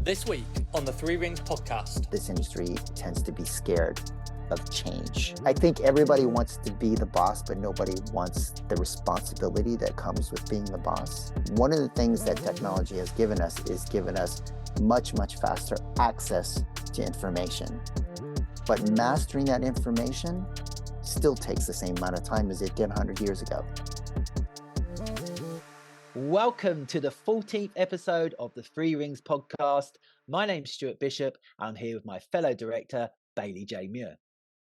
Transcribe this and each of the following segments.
This week on the Three Rings podcast. This industry tends to be scared of change. I think everybody wants to be the boss, but nobody wants the responsibility that comes with being the boss. One of the things that technology has given us is given us much faster access to information. But mastering that information still takes the same amount of time as it did 100 years ago. Welcome to the 14th episode of the Three Rings podcast. My name's Stuart Bishop. I'm here with my fellow director, Bailey J. Muir.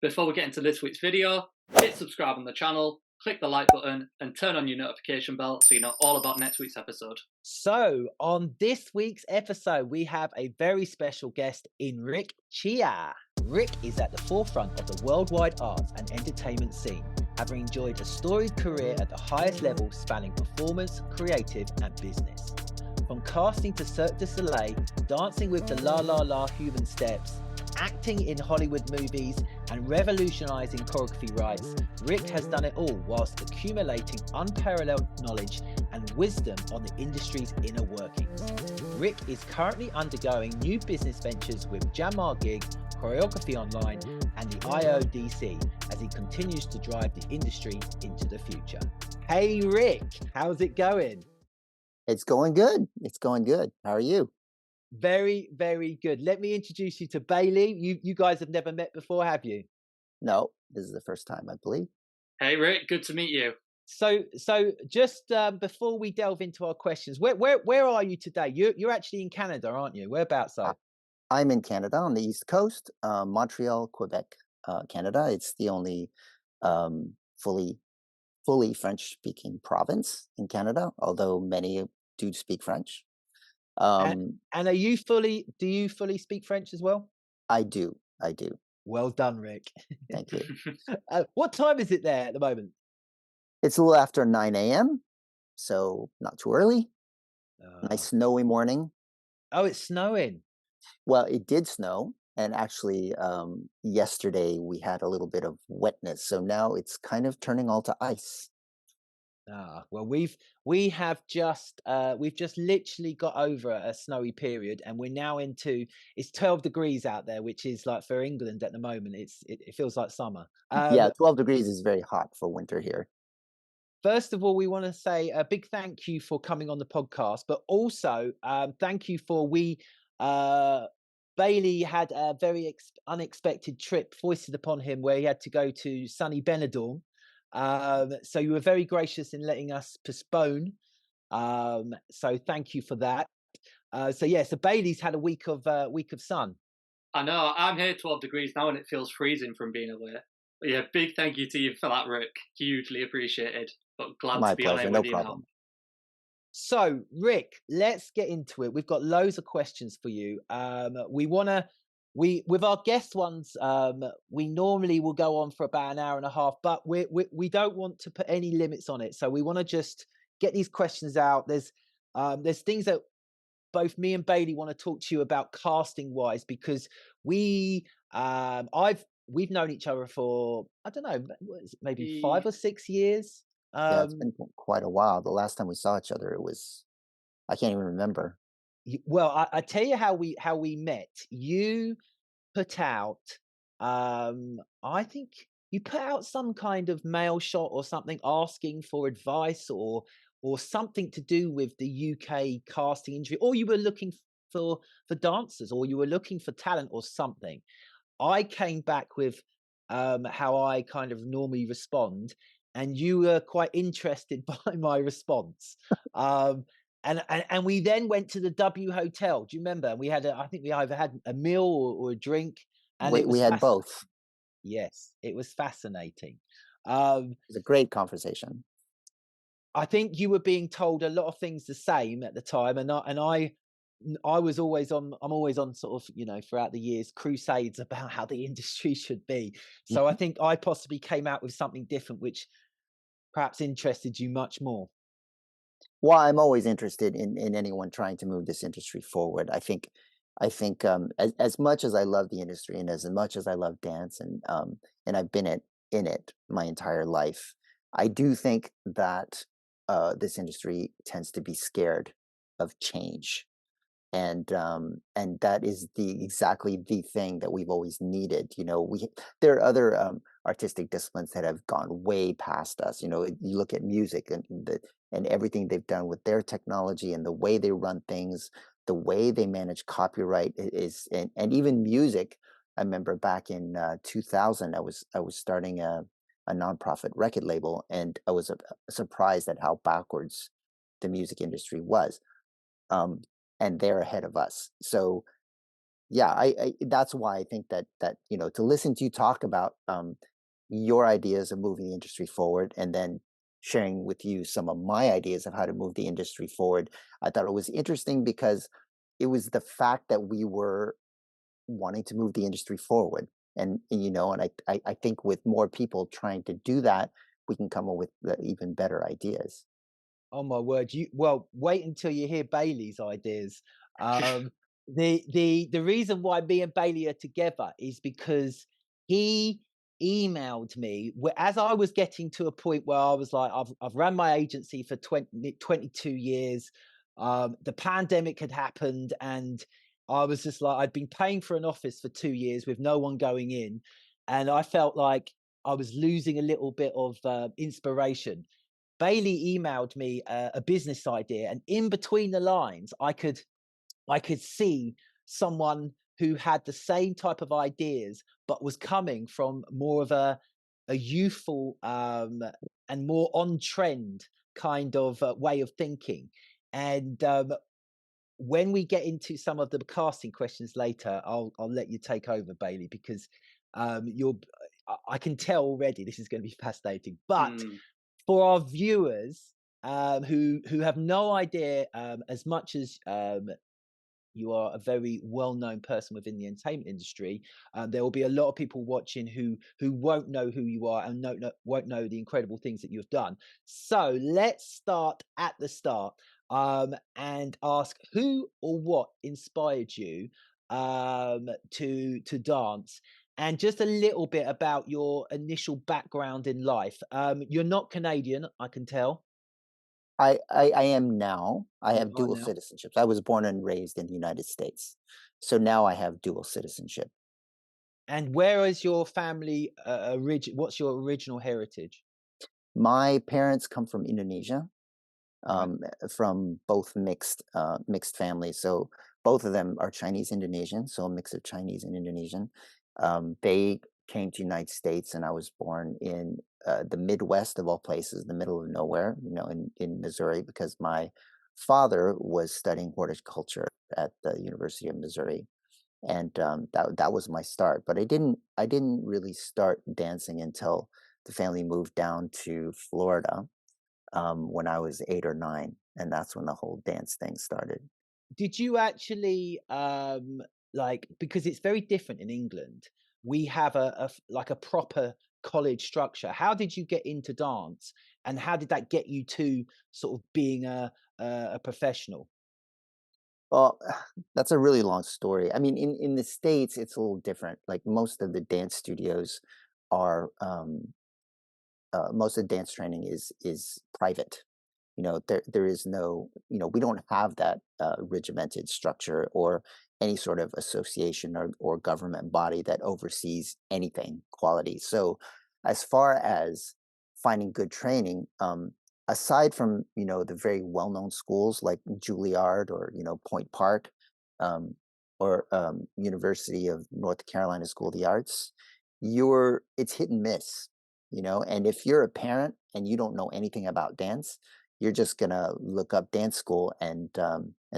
Before we get into this week's video, hit subscribe on the channel, click the like button and turn on your notification bell so you know all about next week's episode. So on this week's episode, we have a very special guest in Rick Tjia. Rick is at the forefront of the worldwide arts and entertainment scene, having enjoyed a storied career at the highest level spanning performance, creative and business. From casting to Cirque Du Soleil, dancing with the La La La human steps, acting in Hollywood movies and revolutionising choreography rights, Rick has done it all whilst accumulating unparalleled knowledge and wisdom on the industry's inner workings. Rick is currently undergoing new business ventures with Jamargig, Choreography Online and the IODC as he continues to drive the industry into the future. Hey Rick, how's it going? It's going good. It's going good. How are you? Very, very good. Let me introduce you to Bailey. You guys have never met before, have you? No, this is the first time, I believe. Hey Rick, good to meet you. So just before we delve into our questions, where are you today? You're actually in Canada, aren't you? Whereabouts are you? I'm in Canada on the East Coast, Montreal, Quebec, Canada. It's the only fully French-speaking province in Canada, although many do speak French. And do you fully speak French as well? I do. Well done, Rick. Thank you. What time is it there at the moment? It's a little after 9 a.m., so not too early. Nice snowy morning. Oh, it's snowing. Well, it did snow, and actually yesterday we had a little bit of wetness, so now it's kind of turning all to ice. Well, we've just literally got over a snowy period, and we're now it's 12 degrees out there, which is like for England at the moment. It feels like summer. Yeah, 12 degrees is very hot for winter here. First of all, we want to say a big thank you for coming on the podcast, but also thank you for Bailey had a very unexpected trip foisted upon him where he had to go to sunny Benidorm. So you were very gracious in letting us postpone. So thank you for that. So Bailey's had a week of sun. I know, I'm here 12 degrees now and it feels freezing from being away. But yeah, big thank you to you for that, Rick. Hugely appreciated. But glad My to be pleasure, on here no with you problem. now. So, Rick, let's get into it. We've got loads of questions for you. With our guest ones, we normally will go on for about an hour and a half, but we don't want to put any limits on it. So we want to just get these questions out. There's things that both me and Bailey want to talk to you about casting wise, because we've known each other for, I don't know, maybe 5 or 6 years. Yeah, it's been quite a while. The last time we saw each other, I can't even remember. Well, I tell you how we met. You put out, I think you put out some kind of mail shot or something asking for advice or something to do with the UK casting industry, or you were looking for dancers, or you were looking for talent or something. I came back with how I kind of normally respond, and you were quite interested by my response. And we then went to the W Hotel. Do you remember? We had I think we either had a meal or a drink. And we had both. Yes, it was fascinating. It was a great conversation. I think you were being told a lot of things the same at the time, and I was always on. I'm always on sort of, throughout the years, crusades about how the industry should be. So I think I possibly came out with something different, which perhaps interested you much more. Well, I'm always interested in anyone trying to move this industry forward. I think as much as I love the industry and as much as I love dance and I've been in it my entire life, I do think that this industry tends to be scared of change. and that is exactly the thing that we've always needed. There are other artistic disciplines that have gone way past us. You look at music and everything they've done with their technology and the way they run things, the way they manage copyright and even music. I remember back in 2000, I was starting a nonprofit record label, and I was surprised at how backwards the music industry was. Um, and they're ahead of us. So yeah, that's why I think that to listen to you talk about your ideas of moving the industry forward, and then sharing with you some of my ideas of how to move the industry forward, I thought it was interesting because it was the fact that we were wanting to move the industry forward, and I think with more people trying to do that, we can come up with even better ideas. Oh my word! Well, wait until you hear Bailey's ideas. Um, the reason why me and Bailey are together is because he emailed me as I was getting to a point where I was like, I've run my agency for 22 years. The pandemic had happened, and I was just like, I'd been paying for an office for 2 years with no one going in, and I felt like I was losing a little bit of inspiration. Bailey emailed me a business idea, and in between the lines, I could see someone who had the same type of ideas, but was coming from more of a youthful and more on trend kind of way of thinking. And when we get into some of the casting questions later, I'll let you take over, Bailey, because you're. I can tell already this is going to be fascinating, but Mm. for our viewers who have no idea, as much as you are a very well-known person within the entertainment industry, there will be a lot of people watching who won't know who you are and won't know the incredible things that you've done. So let's start at the start and ask who or what inspired you to dance, and just a little bit about your initial background in life. You're not Canadian, I can tell. I am now. I You have are dual now. citizenships. I was born and raised in the United States. So now I have dual citizenship. And where is your family what's your original heritage? My parents come from Indonesia, Right. from both mixed families. So both of them are Chinese Indonesian, so a mix of Chinese and Indonesian. They came to United States, and I was born in the Midwest of all places, the middle of nowhere, in Missouri, because my father was studying horticulture at the University of Missouri, and that was my start. But I didn't really start dancing until the family moved down to Florida when I was 8 or 9, and that's when the whole dance thing started. Did you actually like, because it's very different in England, we have like a proper college structure. How did you get into dance, and how did that get you to sort of being a professional? Well, that's a really long story. I mean, in the States, it's a little different. Like most of the dance studios are, most of the dance training is private. There is no, we don't have that regimented structure or any sort of association or government body that oversees anything quality. So as far as finding good training, aside from the very well-known schools like Juilliard or Point Park, um, or University of North Carolina School of the Arts, it's hit and miss. And if you're a parent and you don't know anything about dance, you're just gonna look up dance school and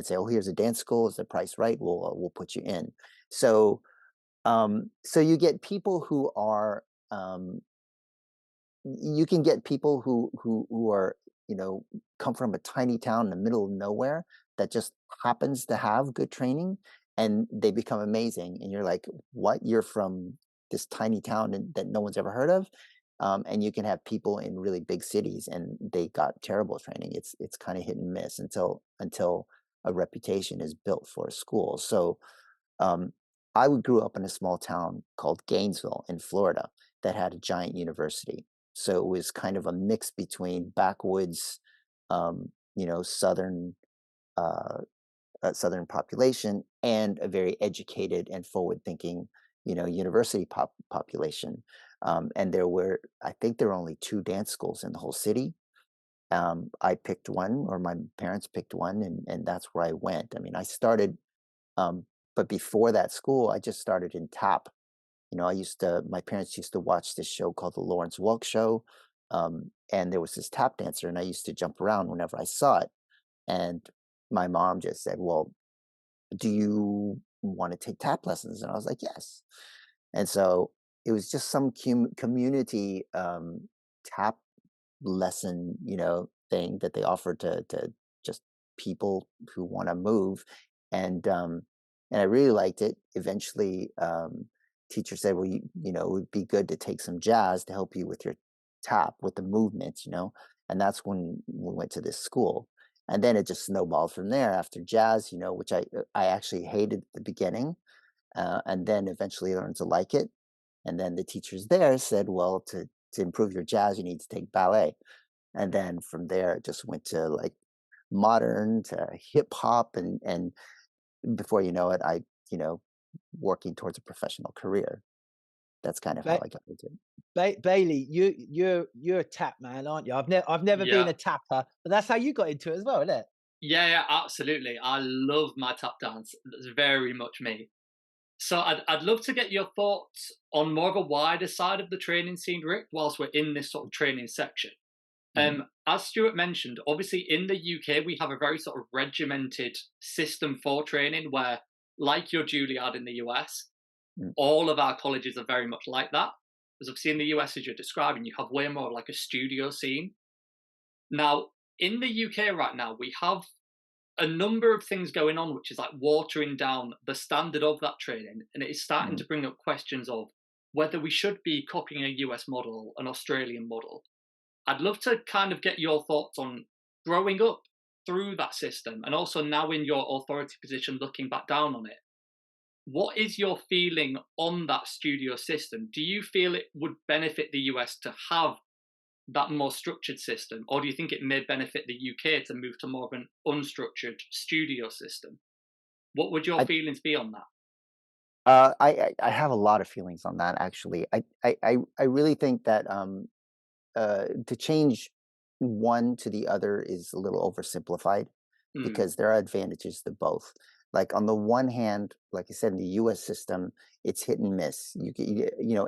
say, "Oh, here's a dance school. Is the price right? We'll put you in." So so you can get people who are come from a tiny town in the middle of nowhere that just happens to have good training, and they become amazing. And you're like, "What? You're from this tiny town that no one's ever heard of?" And you can have people in really big cities, and they got terrible training. It's kind of hit and miss until a reputation is built for a school. So um, grew up in a small town called Gainesville in Florida that had a giant university. So it was kind of a mix between backwoods, southern uh, Southern population and a very educated and forward-thinking, university population. And I think there were only two dance schools in the whole city. I picked one, or my parents picked one, and that's where I went. I mean, I started, um, but before that school, I just started in tap. My parents used to watch this show called The Lawrence Welk Show. And there was this tap dancer, and I used to jump around whenever I saw it. And my mom just said, "Well, do you want to take tap lessons?" And I was like, "Yes." And so it was just some community tap lesson, thing that they offer to just people who want to move, and I really liked it. Eventually, teacher said, "Well, it would be good to take some jazz to help you with your tap, with the movements, and that's when we went to this school. And then it just snowballed from there after jazz, which I actually hated at the beginning, and then eventually learned to like it. And then the teachers there said, "Well, to improve your jazz, you need to take ballet." And then from there, it just went to like modern to hip hop, and before you know it, you know, working towards a professional career. That's kind of how Ba- I got into it. Bailey, you're a tap man, aren't you? I've never been Yeah. a tapper, but that's how you got into it as well, isn't it? Yeah, absolutely. I love my tap dance. That's very much me. So I'd love to get your thoughts on more of a wider side of the training scene, Rick, whilst we're in this sort of training section. Mhm. As Stuart mentioned, obviously in the UK, we have a very sort of regimented system for training where, like your Juilliard in the US, Mm. all of our colleges are very much like that. Because obviously in the US, as you're describing, you have way more like a studio scene. Now, in the UK right now, we have a number of things going on, which is like watering down the standard of that training. And it is starting Mhm. to bring up questions of whether we should be copying a US model, an Australian model. I'd love to kind of get your thoughts on growing up through that system and also now in your authority position looking back down on it. What is your feeling on that studio system? Do you feel it would benefit the US to have that more structured system, or do you think it may benefit the UK to move to more of an unstructured studio system? What would your I, feelings be on that? I have a lot of feelings on that actually. I really think that to change one to the other is a little oversimplified, Mm, because there are advantages to both. Like on the one hand, like I said, in the U.S. system, it's hit and miss.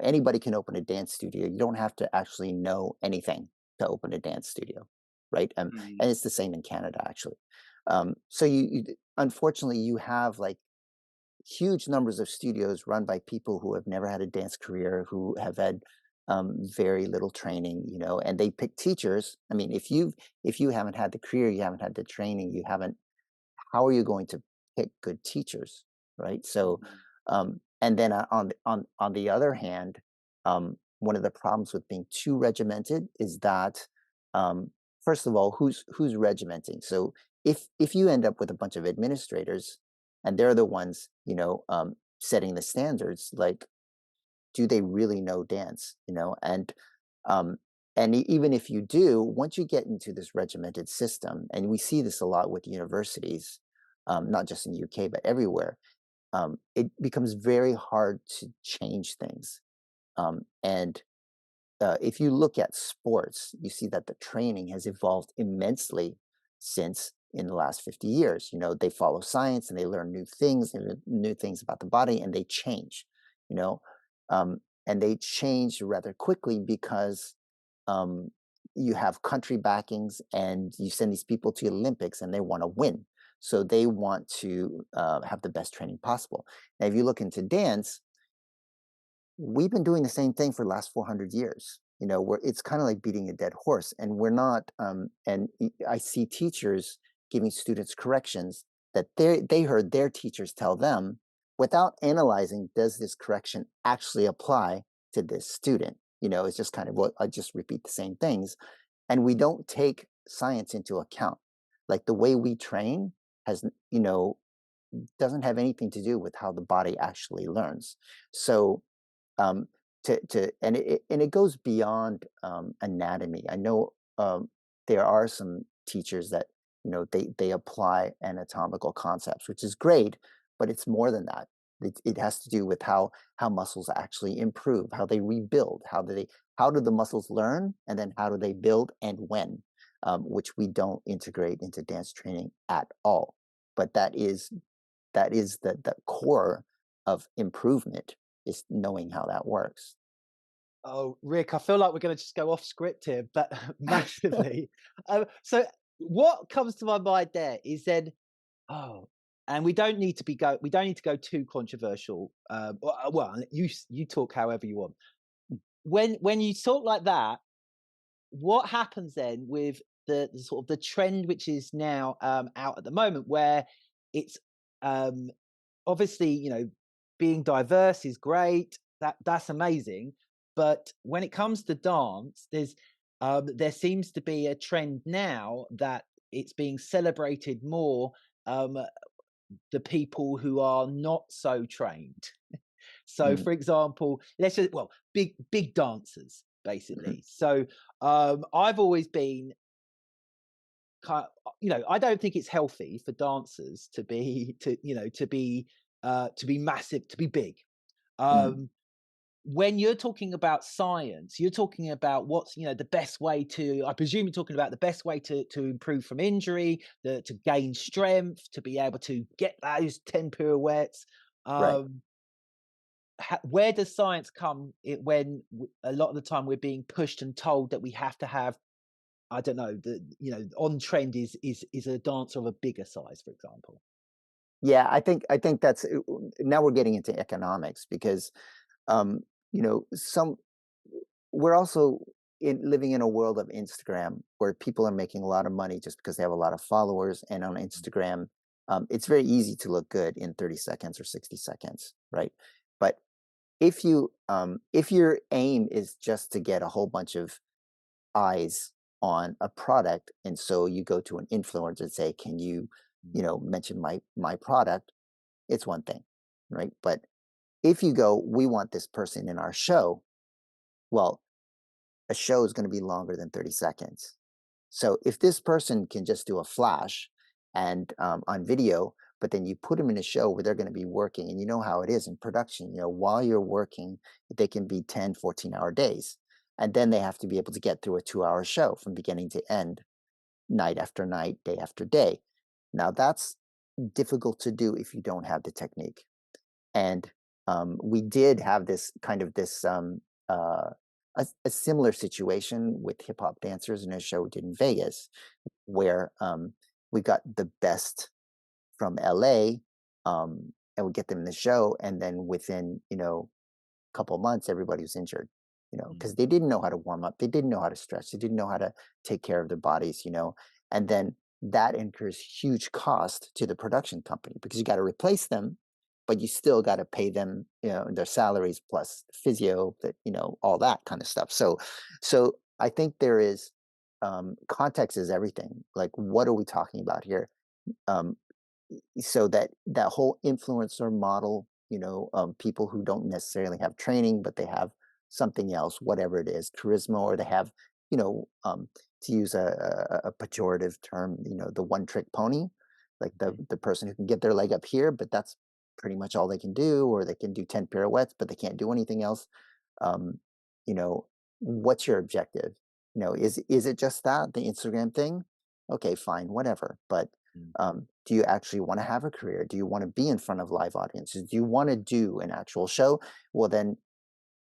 Anybody can open a dance studio. You don't have to actually know anything to open a dance studio, right? mm, And it's the same in Canada actually. So unfortunately, you have like huge numbers of studios run by people who have never had a dance career, who have had very little training, and they pick teachers. I mean, if you haven't had the career, you haven't had the training, you haven't. How are you going to pick good teachers, right? So, mm, and then on the other hand, one of the problems with being too regimented is that, first of all, who's regimenting? So if you end up with a bunch of administrators and they're the ones, setting the standards, like, do they really know dance? Um, even if you do, once you get into this regimented system, and we see this a lot with universities, not just in the UK but everywhere, it becomes very hard to change things. And if you look at sports, you see that the training has evolved immensely since in the last 50 years. They follow science and they learn new things and new things about the body, and they change, you know, um, and they change rather quickly because um, you have country backings and you send these people to the Olympics and they want to win. So they want to have the best training possible. Now, if you look into dance, we've been doing the same thing for the last 400 years, where it's kind of like beating a dead horse, and we're not. I see teachers giving students corrections that they heard their teachers tell them without analyzing, does this correction actually apply to this student? It's just kind of what I just repeat the same things, and we don't take science into account. Like the way we train has, doesn't have anything to do with how the body actually learns. So um, and it goes beyond anatomy. I know there are some teachers that they apply anatomical concepts, which is great, but it's more than that. It has to do with how muscles actually improve, how they rebuild, how do the muscles learn, and then how do they build and when, which we don't integrate into dance training at all. But that is the core of improvement, is knowing how that works. Oh, Rick, I feel like we're going to just go off script here, but massively. So what comes to my mind there is then, oh, and we don't need to go too controversial. Well, you talk however you want. When you talk like that, what happens then with the sort of the trend which is now out at the moment, where it's um, obviously, being diverse is great. That's amazing. But when it comes to dance, there seems to be a trend now that it's being celebrated more, um, the people who are not so trained. So, Mm, for example, let's just, well, big dancers mhm, basically. So, I've always been I don't think it's healthy for dancers to be to be massive, to be big. mm, Um, when you're talking about science, you're talking about what's the best way to. I presume you're talking about the best way to improve from injury, to gain strength, to be able to get those 10 pirouettes. right. Um, where does science come when a lot of the time we're being pushed and told that we have to have, I don't know, on trend is a dancer of a bigger size, for example. Yeah, I think that's now we're getting into economics, because um, some we're also living in a world of Instagram, where people are making a lot of money just because they have a lot of followers, and on Instagram, it's very easy to look good in 30 seconds or 60 seconds, right? But if your aim is just to get a whole bunch of eyes on a product, and so you go to an influencer and say, can you Mm, mention my product, it's one thing, right? But if you go, we want this person in our show, well, a show is going to be longer than 30 seconds. So if this person can just do a flash and on video, but then you put them in a show where they're going to be working, and you know how it is in production, while you're working, they can be 10, 14-hour days. And then they have to be able to get through a 2-hour show from beginning to end, night after night, day after day. Now that's difficult to do if you don't have the technique. And we did have uh, a similar situation with hip hop dancers in a show we did in Vegas, where we got the best from LA, and we get them in the show, and then within couple months, everybody was injured, mm, because they didn't know how to warm up, they didn't know how to stretch, they didn't know how to take care of their bodies, and then that incurs huge cost to the production company, because you got to replace them, but you still got to pay them, their salaries plus physio, that all that kind of stuff. So I think there is, context is everything. Like, what are we talking about here? Um, so that whole influencer model, people who don't necessarily have training, but they have something else, whatever it is, charisma, or they have, you know um, to use a pejorative term, the one trick pony, like the mhm. the person who can get their leg up here, but that's pretty much all they can do, or they can do 10 pirouettes but they can't do anything else. um, you know what's your objective? Is it just that, the Instagram thing? Okay, fine, whatever. But Mm. do you actually want to have a career? Do you want to be in front of live audiences? Do you want to do an actual show? Well, then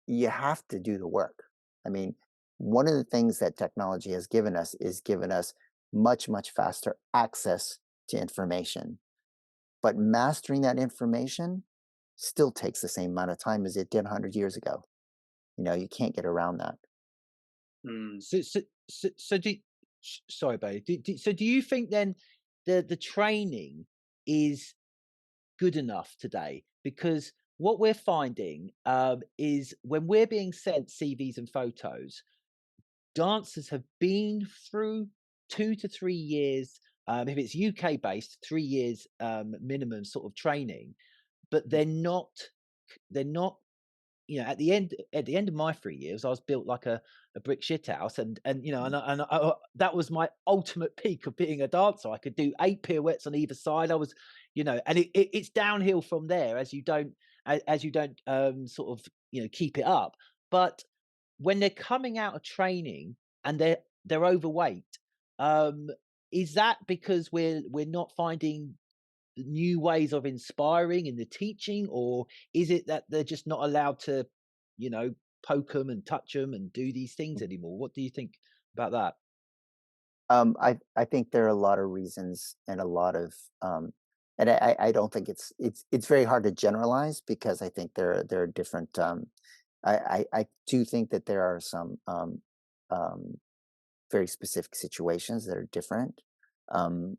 you have to do the work. I mean, one of the things that technology has given us is given us much, much faster access to information. But mastering that information still takes the same amount of time as it did 100 years ago. You can't get around that. Mm. So sorry, babe. So do you think then the training is good enough today? Because what we're finding is when we're being sent CVs and photos, dancers have been through 2 to 3 years. If it's UK based, 3 years minimum sort of training, but they're not at the end of my 3 years, I was built like a brick shit house, and that was my ultimate peak of being a dancer. I could do 8 pirouettes on either side. I was, and it's downhill from there as you don't sort of keep it up. But when they're coming out of training and they're overweight, um, is that because we're not finding new ways of inspiring in the teaching, or is it that they're just not allowed to, you know, poke them and touch them and do these things anymore? What do you think about that? I think there are a lot of reasons and a lot of and I don't think it's very hard to generalize because I think there are different I do think that there are some um, very specific situations that are different. Um,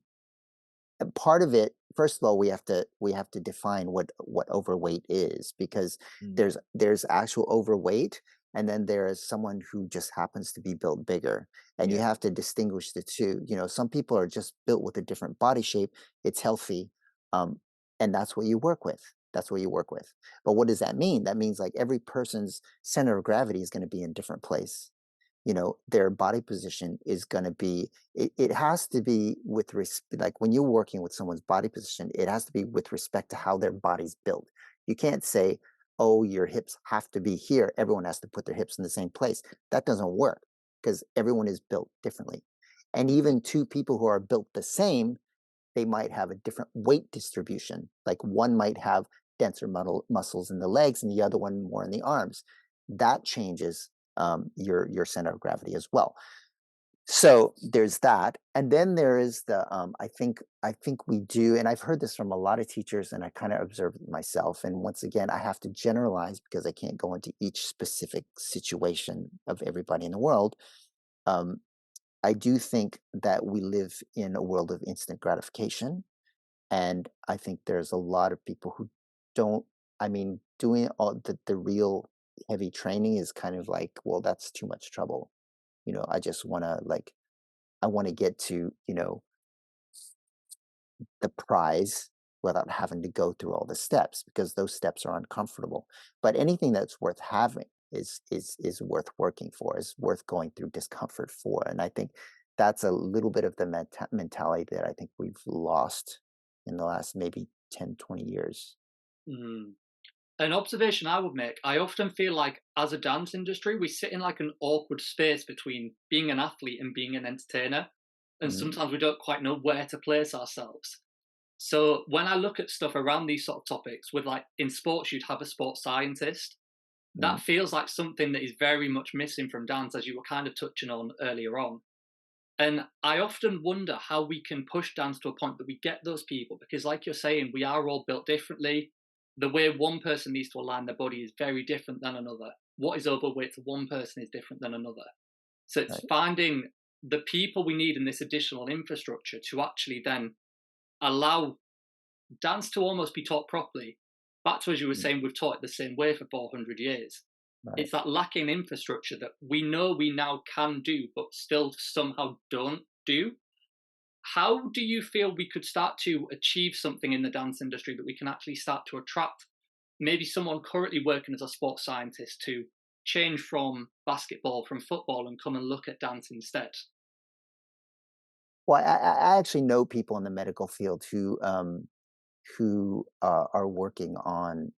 and part of it, first of all, we have to define what overweight is, because Mm, there's actual overweight, and then there is someone who just happens to be built bigger, and you yeah, have to distinguish the two. Some people are just built with a different body shape. It's healthy, um, and that's what you work with. That's what you work with. But what does that mean? That means like every person's center of gravity is going to be in a different place. Their body position is going to be, it has to be with respect, like when you're working with someone's body position, it has to be with respect to how their body's built. You can't say, oh, your hips have to be here, everyone has to put their hips in the same place. That doesn't work, because everyone is built differently. And even two people who are built the same, they might have a different weight distribution. Like one might have denser muscles in the legs and the other one more in the arms. That changes your center of gravity as well. So there's that, and then there is the I think we do, and I've heard this from a lot of teachers, and I kind of observed it myself. And once again, I have to generalize because I can't go into each specific situation of everybody in the world. Um, I do think that we live in a world of instant gratification, and I think there's a lot of people who don't, I mean, doing all the real heavy training is kind of like, well, that's too much trouble. I just want to like, I want to get to, the prize without having to go through all the steps, because those steps are uncomfortable. But anything that's worth having is worth working for, is worth going through discomfort for. And I think that's a little bit of the mentality that I think we've lost in the last maybe 10, 20 years. Mm. An observation I would make, I often feel like as a dance industry, we sit in like an awkward space between being an athlete and being an entertainer. And Mm, sometimes we don't quite know where to place ourselves. So when I look at stuff around these sort of topics, with like in sports, you'd have a sports scientist. mm, That feels like something that is very much missing from dance, as you were kind of touching on earlier on. And I often wonder how we can push dance to a point that we get those people, because, like you're saying, we are all built differently. The way one person needs to align their body is very different than another. What is overweight to one person is different than another. So it's right. finding the people we need in this additional infrastructure to actually then allow dance to almost be taught properly. Back to, as you were Mm, saying, we've taught it the same way for 400 years. right. It's that lacking infrastructure that we know we now can do, but still somehow don't do. How do you feel we could start to achieve something in the dance industry that we can actually start to attract maybe someone currently working as a sports scientist to change from basketball, from football, and come and look at dance instead? Well, I actually know people in the medical field who are working on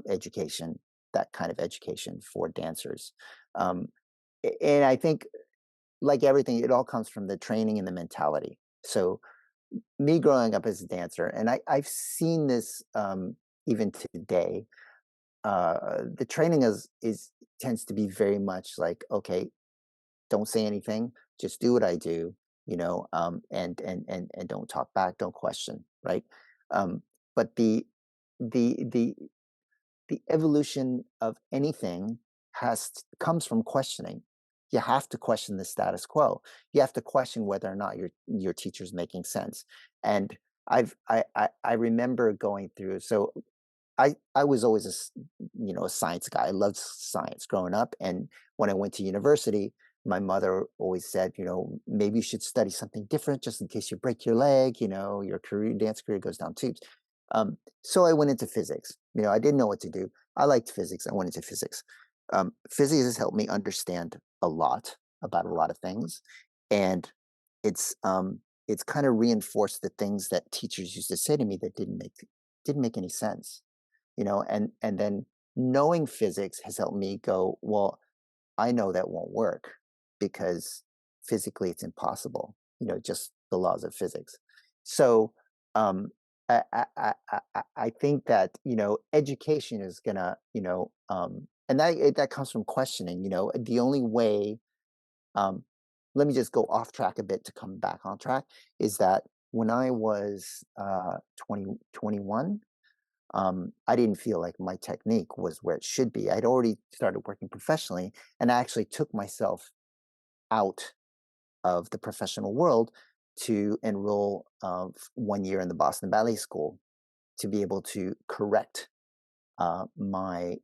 education, that kind of education for dancers. Um, and I think, like everything, it all comes from the training and the mentality. So, me growing up as a dancer, and I've seen this even today. The training is tends to be very much like, okay, don't say anything, just do what I do, and don't talk back, don't question, right? But the the evolution of anything comes from questioning. You have to question the status quo. You have to question whether or not your teacher's making sense. And I remember going through. So I was always a science guy. I loved science growing up, and when I went to university, my mother always said, maybe you should study something different just in case you break your leg. Your dance career goes down tubes. So I went into physics. I didn't know what to do. I liked physics. I went into physics. Physics has helped me understand a lot about a lot of things, and it's kind of reinforced the things that teachers used to say to me that didn't make any sense, and then knowing physics has helped me go, well, I know that won't work because physically it's impossible, just the laws of physics. So I think that, education is gonna, and that comes from questioning, the only way, um, let me just go off track a bit to come back on track, is that when I was 21, I didn't feel like my technique was where it should be. I'd already started working professionally, and I actually took myself out of the professional world to enroll 1 year in the Boston Ballet School to be able to correct my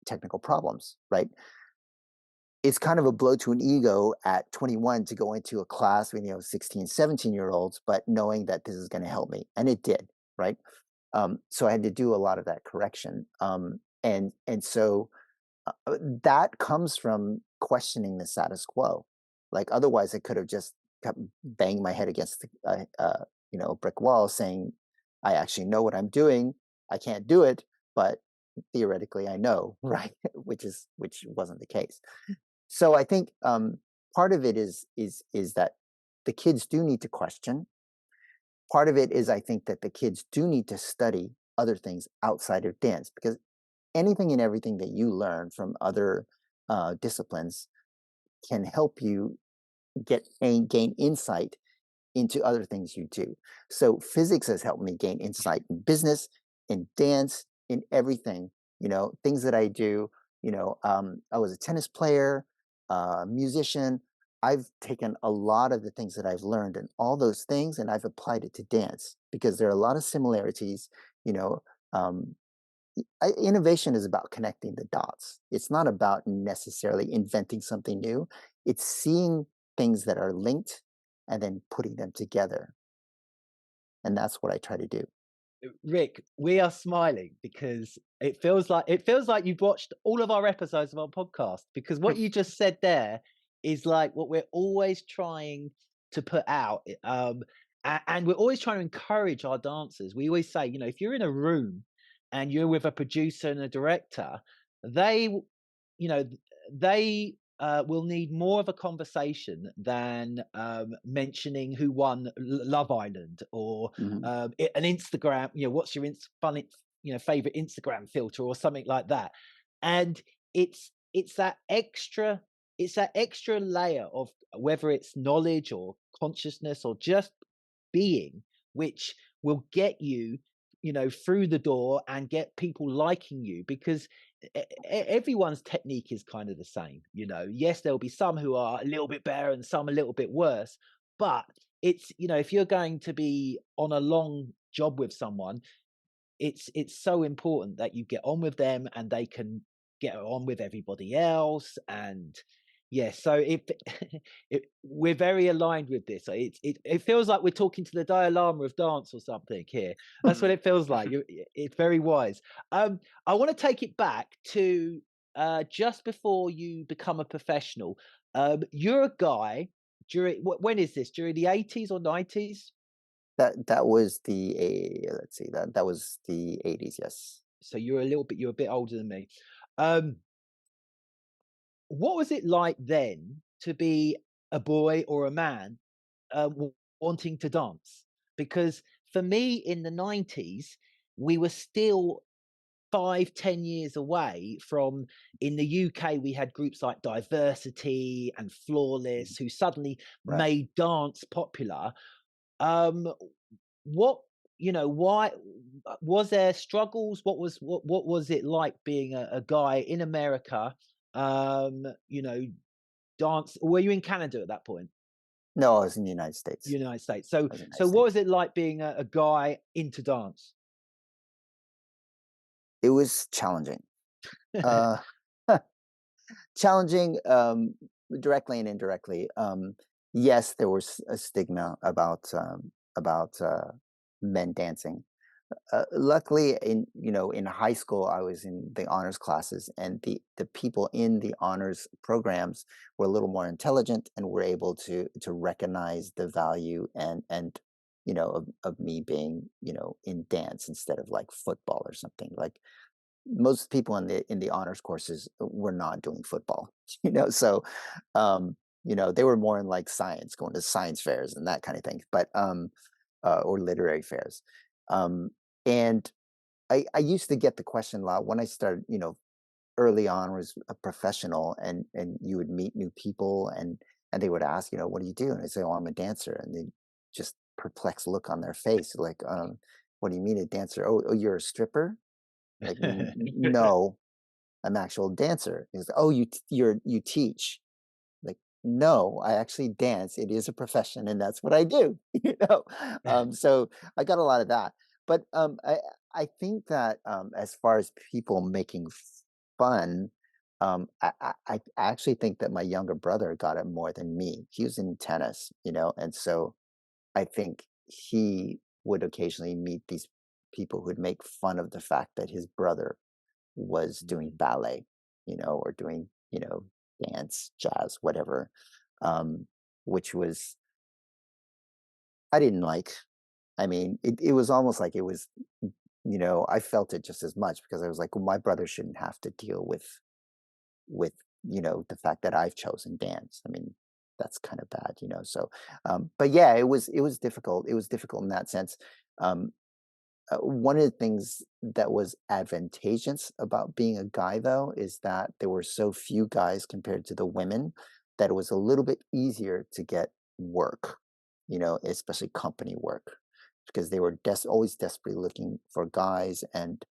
technical problems, right? It's kind of a blow to an ego at 21 to go into a class with 16, 17-year-olds, but knowing that this is going to help me, and it did, right? So I had to do a lot of that correction, and so that comes from questioning the status quo. Like otherwise, I could have just kept banging my head against a brick wall, saying, "I actually know what I'm doing. I can't do it, but theoretically, I know," right? which wasn't the case. So I think part of it is that the kids do need to question. Part of it is I think that the kids do need to study other things outside of dance, because anything and everything that you learn from other disciplines can help you gain insight into other things you do. So physics has helped me gain insight in business, in dance, in everything. Things that I do. I was a tennis player, musician. I've taken a lot of the things that I've learned and all those things, and I've applied it to dance because there are a lot of similarities. Um, Innovation is about connecting the dots. It's not about necessarily inventing something new. It's seeing things that are linked and then putting them together. And that's what I try to do. Rick, we are smiling because it feels like you've watched all of our episodes of our podcast, because what you just said there is like what we're always trying to put out. And we're always trying to encourage our dancers. We always say, if you're in a room and you're with a producer and a director, they, you know, they will need more of a conversation than mentioning who won Love Island, or Mhm. an Instagram. What's your favorite Instagram filter or something like that. And it's that extra layer of whether it's knowledge or consciousness or just being, which will get you through the door and get people liking you, because everyone's technique is kind of the same. Yes, there'll be some who are a little bit better and some a little bit worse, but it's if you're going to be on a long job with someone, it's so important that you get on with them and they can get on with everybody else. And so we're very aligned with this. It feels like we're talking to the Dalai Lama of dance or something here. That's what it feels like. It's very wise. I want to take it back to just before you become a professional. You're a guy during when is this? During the 80s or 90s? That was let's see, that was the 80s, yes. So you're a bit older than me. What was it like then to be a boy or a man wanting to dance? Because for me in the 90s, we were still 5-10 years away from, in the UK, we had groups like Diversity and Flawless who suddenly Right. made dance popular. What why was there struggles? What was it like being a guy in America? Um, you know, dance. Were you in Canada at that point? No, I was in the United States. United States. So I was in the United so what was States. it like being a guy into dance? It was challenging. Uh, Challenging, directly and indirectly. Yes, there was a stigma about men dancing. Luckily, in high school, I was in the honors classes, and the people in the honors programs were a little more intelligent and were able to recognize the value and of me being in dance instead of like football or something. Like most people in the honors courses were not doing football, so they were more in like science, going to science fairs and that kind of thing, but or literary fairs. And I used to get the question a lot when I started, early on was a professional, and you would meet new people, and they would ask, what do you do? And I say, oh, I'm a dancer. And they just perplexed look on their face, like, what do you mean a dancer? Oh, you're a stripper? Like, no, I'm an actual dancer. He's, oh, you teach. Like, no, I actually dance. It is a profession, and that's what I do. So I got a lot of that. But I think that as far as people making fun, I actually think that my younger brother got it more than me. He was in tennis, and so I think he would occasionally meet these people who'd make fun of the fact that his brother was doing ballet, or doing, dance, jazz, whatever, um, which was I didn't like. I mean, it was almost like it was, I felt it just as much because I was like, well, my brother shouldn't have to deal with the fact that I've chosen dance. I mean, that's kind of bad, So, but yeah, it was difficult. It was difficult in that sense. Um, one of the things that was advantageous about being a guy, though, is that there were so few guys compared to the women that it was a little bit easier to get work, especially company work, because they were always desperately looking for guys, and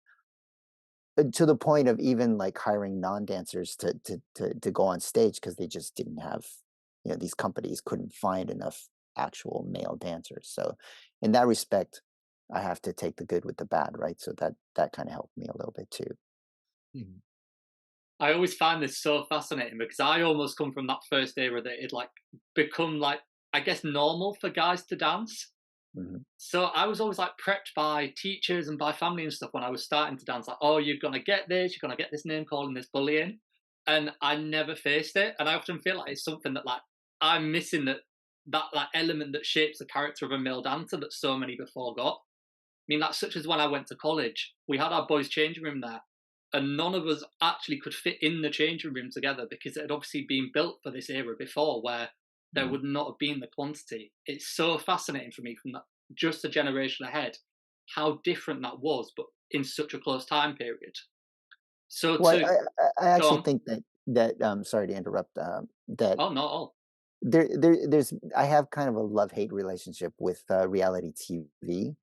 to the point of even like hiring non-dancers to go on stage because they just didn't have, these companies couldn't find enough actual male dancers. So in that respect, I have to take the good with the bad, right? So that kind of helped me a little bit too. Mhm. I always find this so fascinating because I almost come from that first era that it like become like, I guess, normal for guys to dance. Hmm. So I was always like prepped by teachers and by family and stuff when I was starting to dance, like, oh, you're gonna get this, you're gonna get this name calling, this bullying. And I never faced it. And I often feel like it's something that like I'm missing that element that shapes the character of a male dancer that so many before got. I mean, that's such as when I went to college. We had our boys' changing room there, and none of us actually could fit in the changing room together because it had obviously been built for this era before where there Hmm. would not have been the quantity. It's so fascinating for me from that just a generation ahead, how different that was, but in such a close time period. So Well, to I go actually on, think that sorry to interrupt, that oh, not all. there's I have kind of a love-hate relationship with reality TV,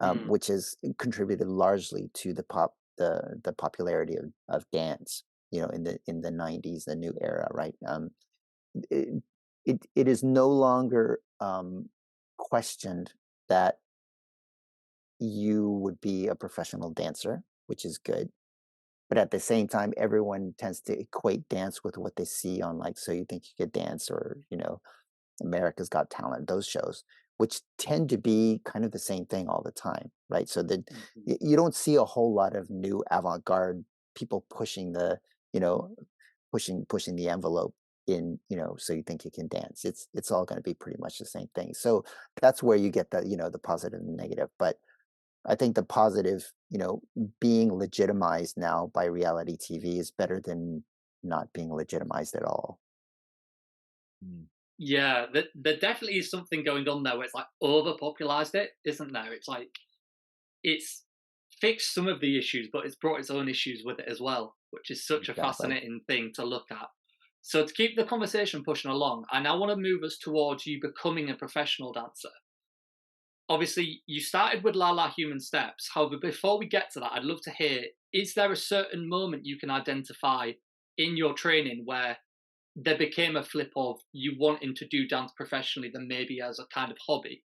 Mm, which has contributed largely to the popularity of dance, in the 90s, the new era, right? It, it is no longer questioned that you would be a professional dancer, which is good. But at the same time, everyone tends to equate dance with what they see on, like, So You Think You Could Dance, or, America's Got Talent, those shows, which tend to be kind of the same thing all the time, right? So that mhm. you don't see a whole lot of new avant-garde people you know, pushing the envelope in, So You Think You Can Dance. It's all going to be pretty much the same thing. So that's where you get the positive and negative. But I think the positive, being legitimized now by reality TV is better than not being legitimized at all. Mm. Yeah, there definitely is something going on there where it's like overpopularized it, isn't there? It's like it's fixed some of the issues, but it's brought its own issues with it as well, which is such a Exactly. fascinating thing to look at. So, to keep the conversation pushing along, I now want to move us towards you becoming a professional dancer. Obviously, you started with La La Human Steps. However, before we get to that, I'd love to hear, is there a certain moment you can identify in your training where there became a flip of you wanting to do dance professionally than maybe as a kind of hobby?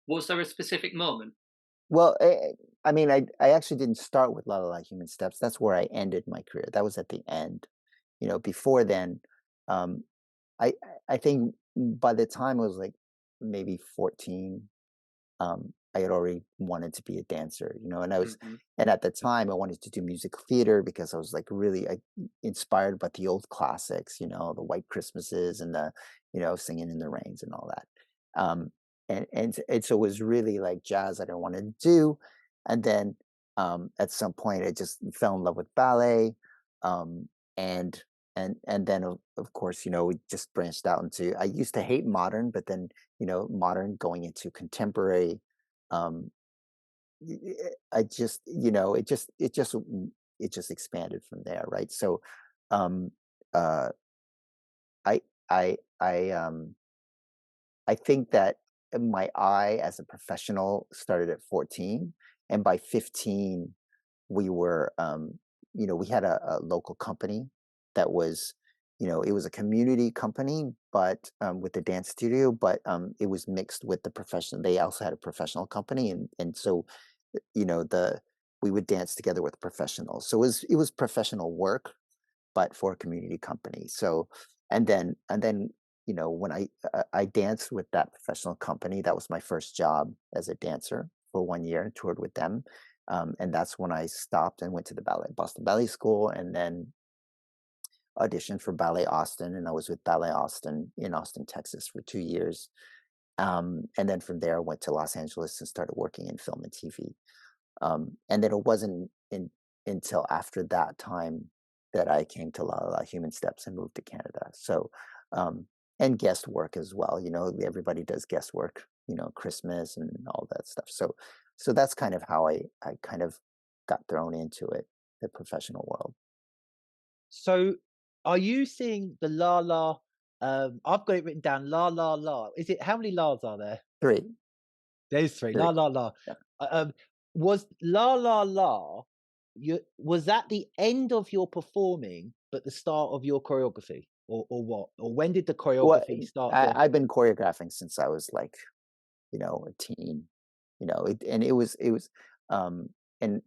Was there a specific moment? Well, I mean, I actually didn't start with La La La Human Steps. That's where I ended my career. That was at the end. Before then, um, I think by the time I was like maybe 14, had already wanted to be a dancer, you know, Hmm. and at the time I wanted to do musical theater because I was like really inspired by the old classics, you know, the White Christmases and the, you know, Singing in the Rains and all that. Um, and so it was really like jazz that I wanted to do. And then at some point I just fell in love with ballet. Um, and and then of course, you know, we just branched out into, I used to hate modern, but then, you know, modern going into contemporary. um I just, you know, it just expanded from there, right? So um uh I I I think that my eye as a professional started at 14, and by 15 we were, you know, we had a local company that was, you know, it was a community company, but with a dance studio, but it was mixed with the professional. They also had a professional company, and so, you know, the we would dance together with professionals. So it was professional work, but for a community company. So, and then, you know, when I danced with that professional company, that was my first job as a dancer for 1 year, and toured with them. And that's when I stopped and went to the Boston Ballet School, and then auditioned for Ballet Austin, and I was with Ballet Austin in Austin, Texas, for 2 years. And then from there, I went to Los Angeles and started working in film and TV. And then it wasn't until after that time that I came to La La La Human Steps and moved to Canada. So, um, and guest work as well. You know, everybody does guest work, you know, Christmas and all that stuff. So, so that's kind of how I kind of got thrown into it, the professional world. So, are you seeing the La La? I've got it written down. La La La. Is it how many La's are there? Three, There's three. La three. La La. Yeah. Was La La La? Was that the end of your performing, but the start of your choreography, or what? Or when did the Well, choreography start to? I've been choreographing since I was like, you know, a teen. You know, and it was, um, and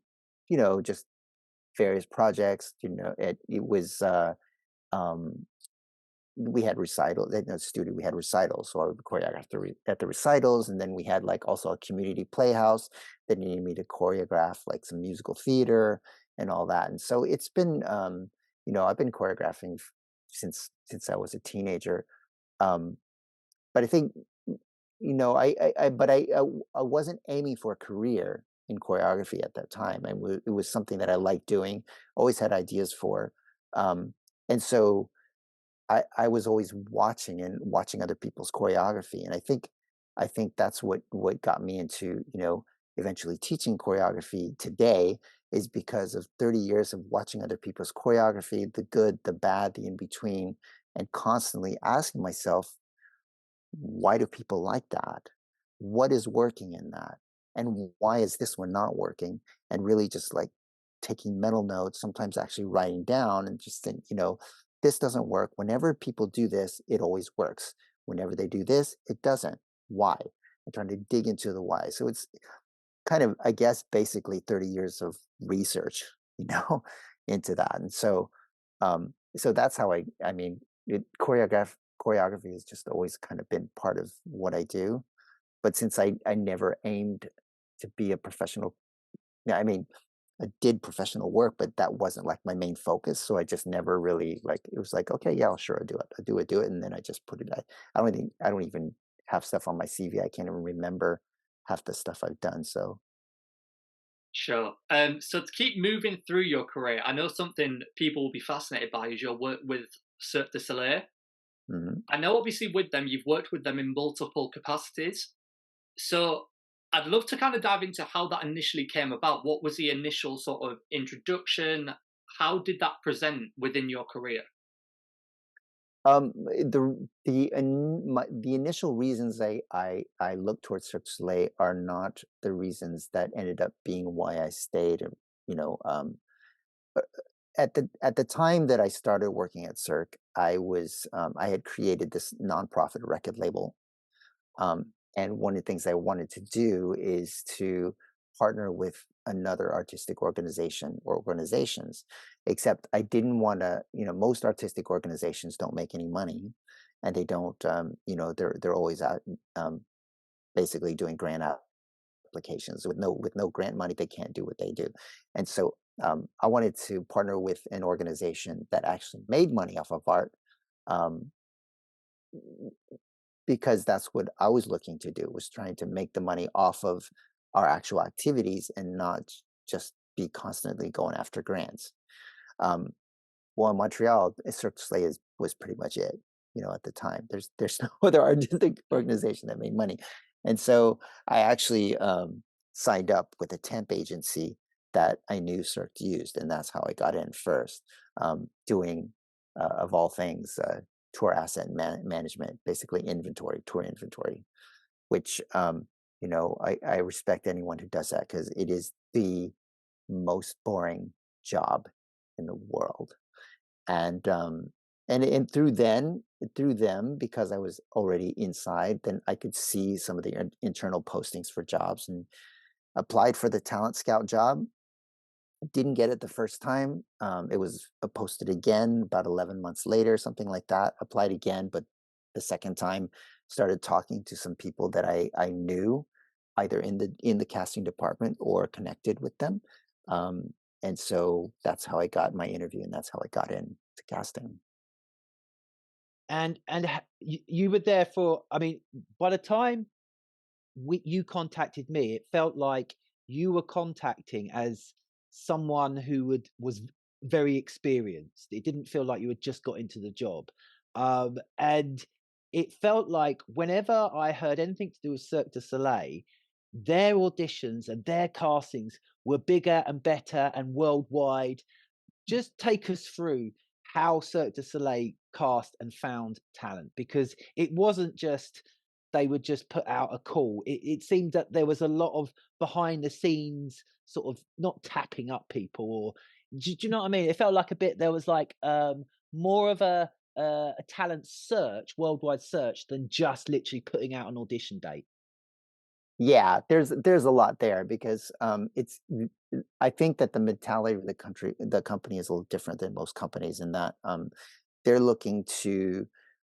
you know, just various projects. You know, it was um, we had recitals in the studio. We had recitals, so I would choreograph at the recitals, and then we had like also a community playhouse that needed me to choreograph like some musical theater and all that. And so it's been, you know, I've been choreographing since I was a teenager. Um, but I think, you know, I wasn't aiming for a career in choreography at that time. It was something that I liked doing, always had ideas for. Um, and so I was always watching and watching other people's choreography. And I think that's what got me into, you know, eventually teaching choreography today, is because of 30 years of watching other people's choreography, the good, the bad, the in between, and constantly asking myself, why do people like that? What is working in that? And why is this one not working? And really just like taking mental notes, sometimes actually writing down and just think, you know, this doesn't work. Whenever people do this, it always works. Whenever they do this, it doesn't. Why? I'm trying to dig into the why. So it's kind of, I guess, basically 30 years of research, you know, into that. And so, so that's how I mean, choreography has just always kind of been part of what I do. But since I never aimed to be a professional, yeah, I mean, I did professional work, but that wasn't like my main focus. So I just never really like, it was like, okay, yeah, sure, I'll do it. Do it. And then I just put it, I don't even have stuff on my CV. I can't even remember half the stuff I've done. So, Sure. So to keep moving through your career, I know something people will be fascinated by is your work with Cirque du Soleil. mhm. I know obviously with them, you've worked with them in multiple capacities. So I'd love to kind of dive into how that initially came about. What was the initial sort of introduction? How did that present within your career? The initial reasons I looked towards Cirque du Soleil are not the reasons that ended up being why I stayed. You know, uh, at the time that I started working at Cirque, I had created this nonprofit record label. And one of the things I wanted to do is to partner with another artistic organization or organizations, except I didn't want to, you know, most artistic organizations don't make any money, and they don't, you know, they're always out, basically doing grant applications. With no grant money, they can't do what they do. And so I wanted to partner with an organization that actually made money off of art, um, because that's what I was looking to do, was trying to make the money off of our actual activities and not just be constantly going after grants. Um, well, in Montreal, Cirque du Soleil was pretty much it, at the time. There's no other artistic organization that made money. And so I actually signed up with a temp agency that I knew Cirque used, and that's how I got in first, doing, of all things, tour asset management, basically tour inventory, which, I respect anyone who does that, because it is the most boring job in the world. And and through them, because I was already inside, then I could see some of the internal postings for jobs, and applied for the talent scout job. Didn't get it the first time. It was posted again about 11 months later, something like that. Applied again, but the second time started talking to some people that I knew, either in the casting department or connected with them. And so that's how I got my interview, and that's how I got into casting. And you were there for, I mean, by the time you contacted me, it felt like you were contacting as someone who was very experienced. It didn't feel like you had just got into the job. And it felt like whenever I heard anything to do with Cirque du Soleil, their auditions and their castings were bigger and better and worldwide. Just take us through how Cirque du Soleil cast and found talent, because it wasn't just they would just put out a call. It seemed that there was a lot of behind the scenes sort of not tapping up people, or do you know what I mean? It felt like a bit there was like more of a talent search, worldwide search, than just literally putting out an audition date. Yeah, there's a lot there, because I think that the mentality of the company is a little different than most companies, in that they're looking to,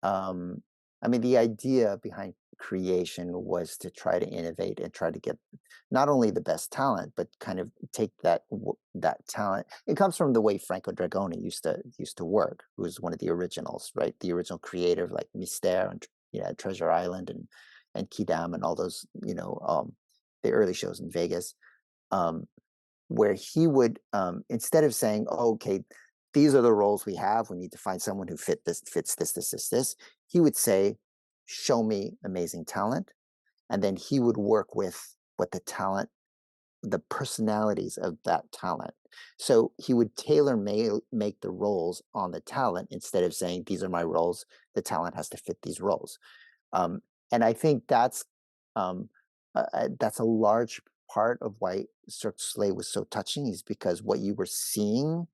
um, I mean, the idea behind creation was to try to innovate and try to get not only the best talent, but kind of take that talent. It comes from the way Franco Dragoni used to work, who was one of the originals, right? The original creator of like Mystère and Treasure Island and Kidam and all those, the early shows in Vegas. Um, where he would, instead of saying, oh, okay, these are the roles we have, we need to find someone who fits this, he would say, show me amazing talent. And then he would work with what the personalities of that talent. So he would make the roles on the talent, instead of saying, these are my roles, the talent has to fit these roles. Um, and I think that's a large part of why Cirque du Soleil was so touching, is because what you were seeing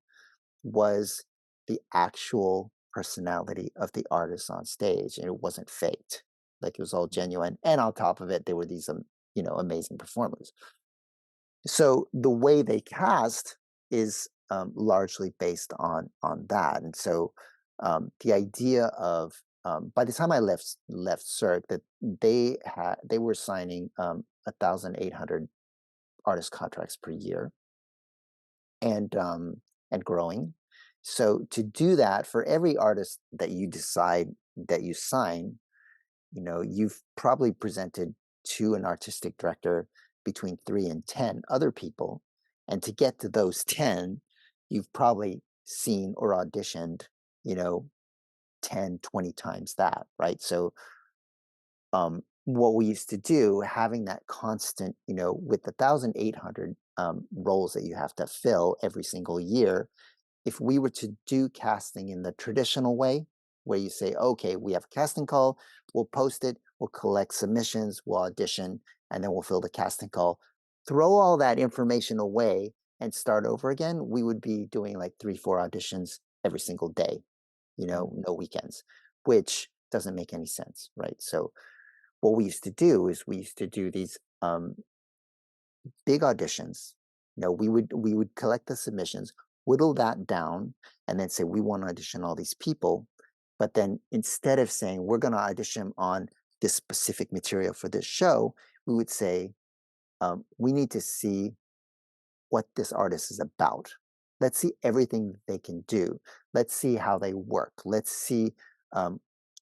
was the actual personality of the artists on stage, and it wasn't faked. Like, it was all genuine. And on top of it, there were these, amazing performers. So the way they cast is largely based on that. And so the idea of, by the time I left Cirque, that they were signing 1,800 artist contracts per year, and growing. So to do that, for every artist that you decide that you sign, you've probably presented to an artistic director between 3 and 10 other people. And to get to those 10, you've probably seen or auditioned, 10, 20 times that, right? So what we used to do, having that constant, with the 1,800 roles that you have to fill every single year, if we were to do casting in the traditional way, where you say, okay, we have a casting call, we'll post it, we'll collect submissions, we'll audition, and then we'll fill the casting call, throw all that information away and start over again, we would be doing like 3, 4 auditions every single day, no weekends, which doesn't make any sense, right? So what we used to do is we used to do these big auditions. We would collect the submissions, whittle that down, and then say, we want to audition all these people. But then, instead of saying we're going to audition on this specific material for this show, we would say, we need to see what this artist is about. Let's see everything they can do. Let's see how they work. Let's see um,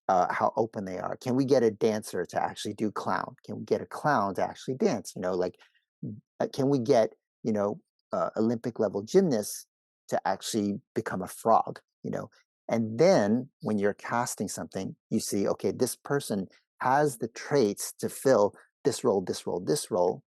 how open they are. Can we get a dancer to actually do clown? Can we get a clown to actually dance? Like, can we get, Olympic level gymnasts to actually become a frog? And then when you're casting something, you see, okay, this person has the traits to fill this role, this role, this role,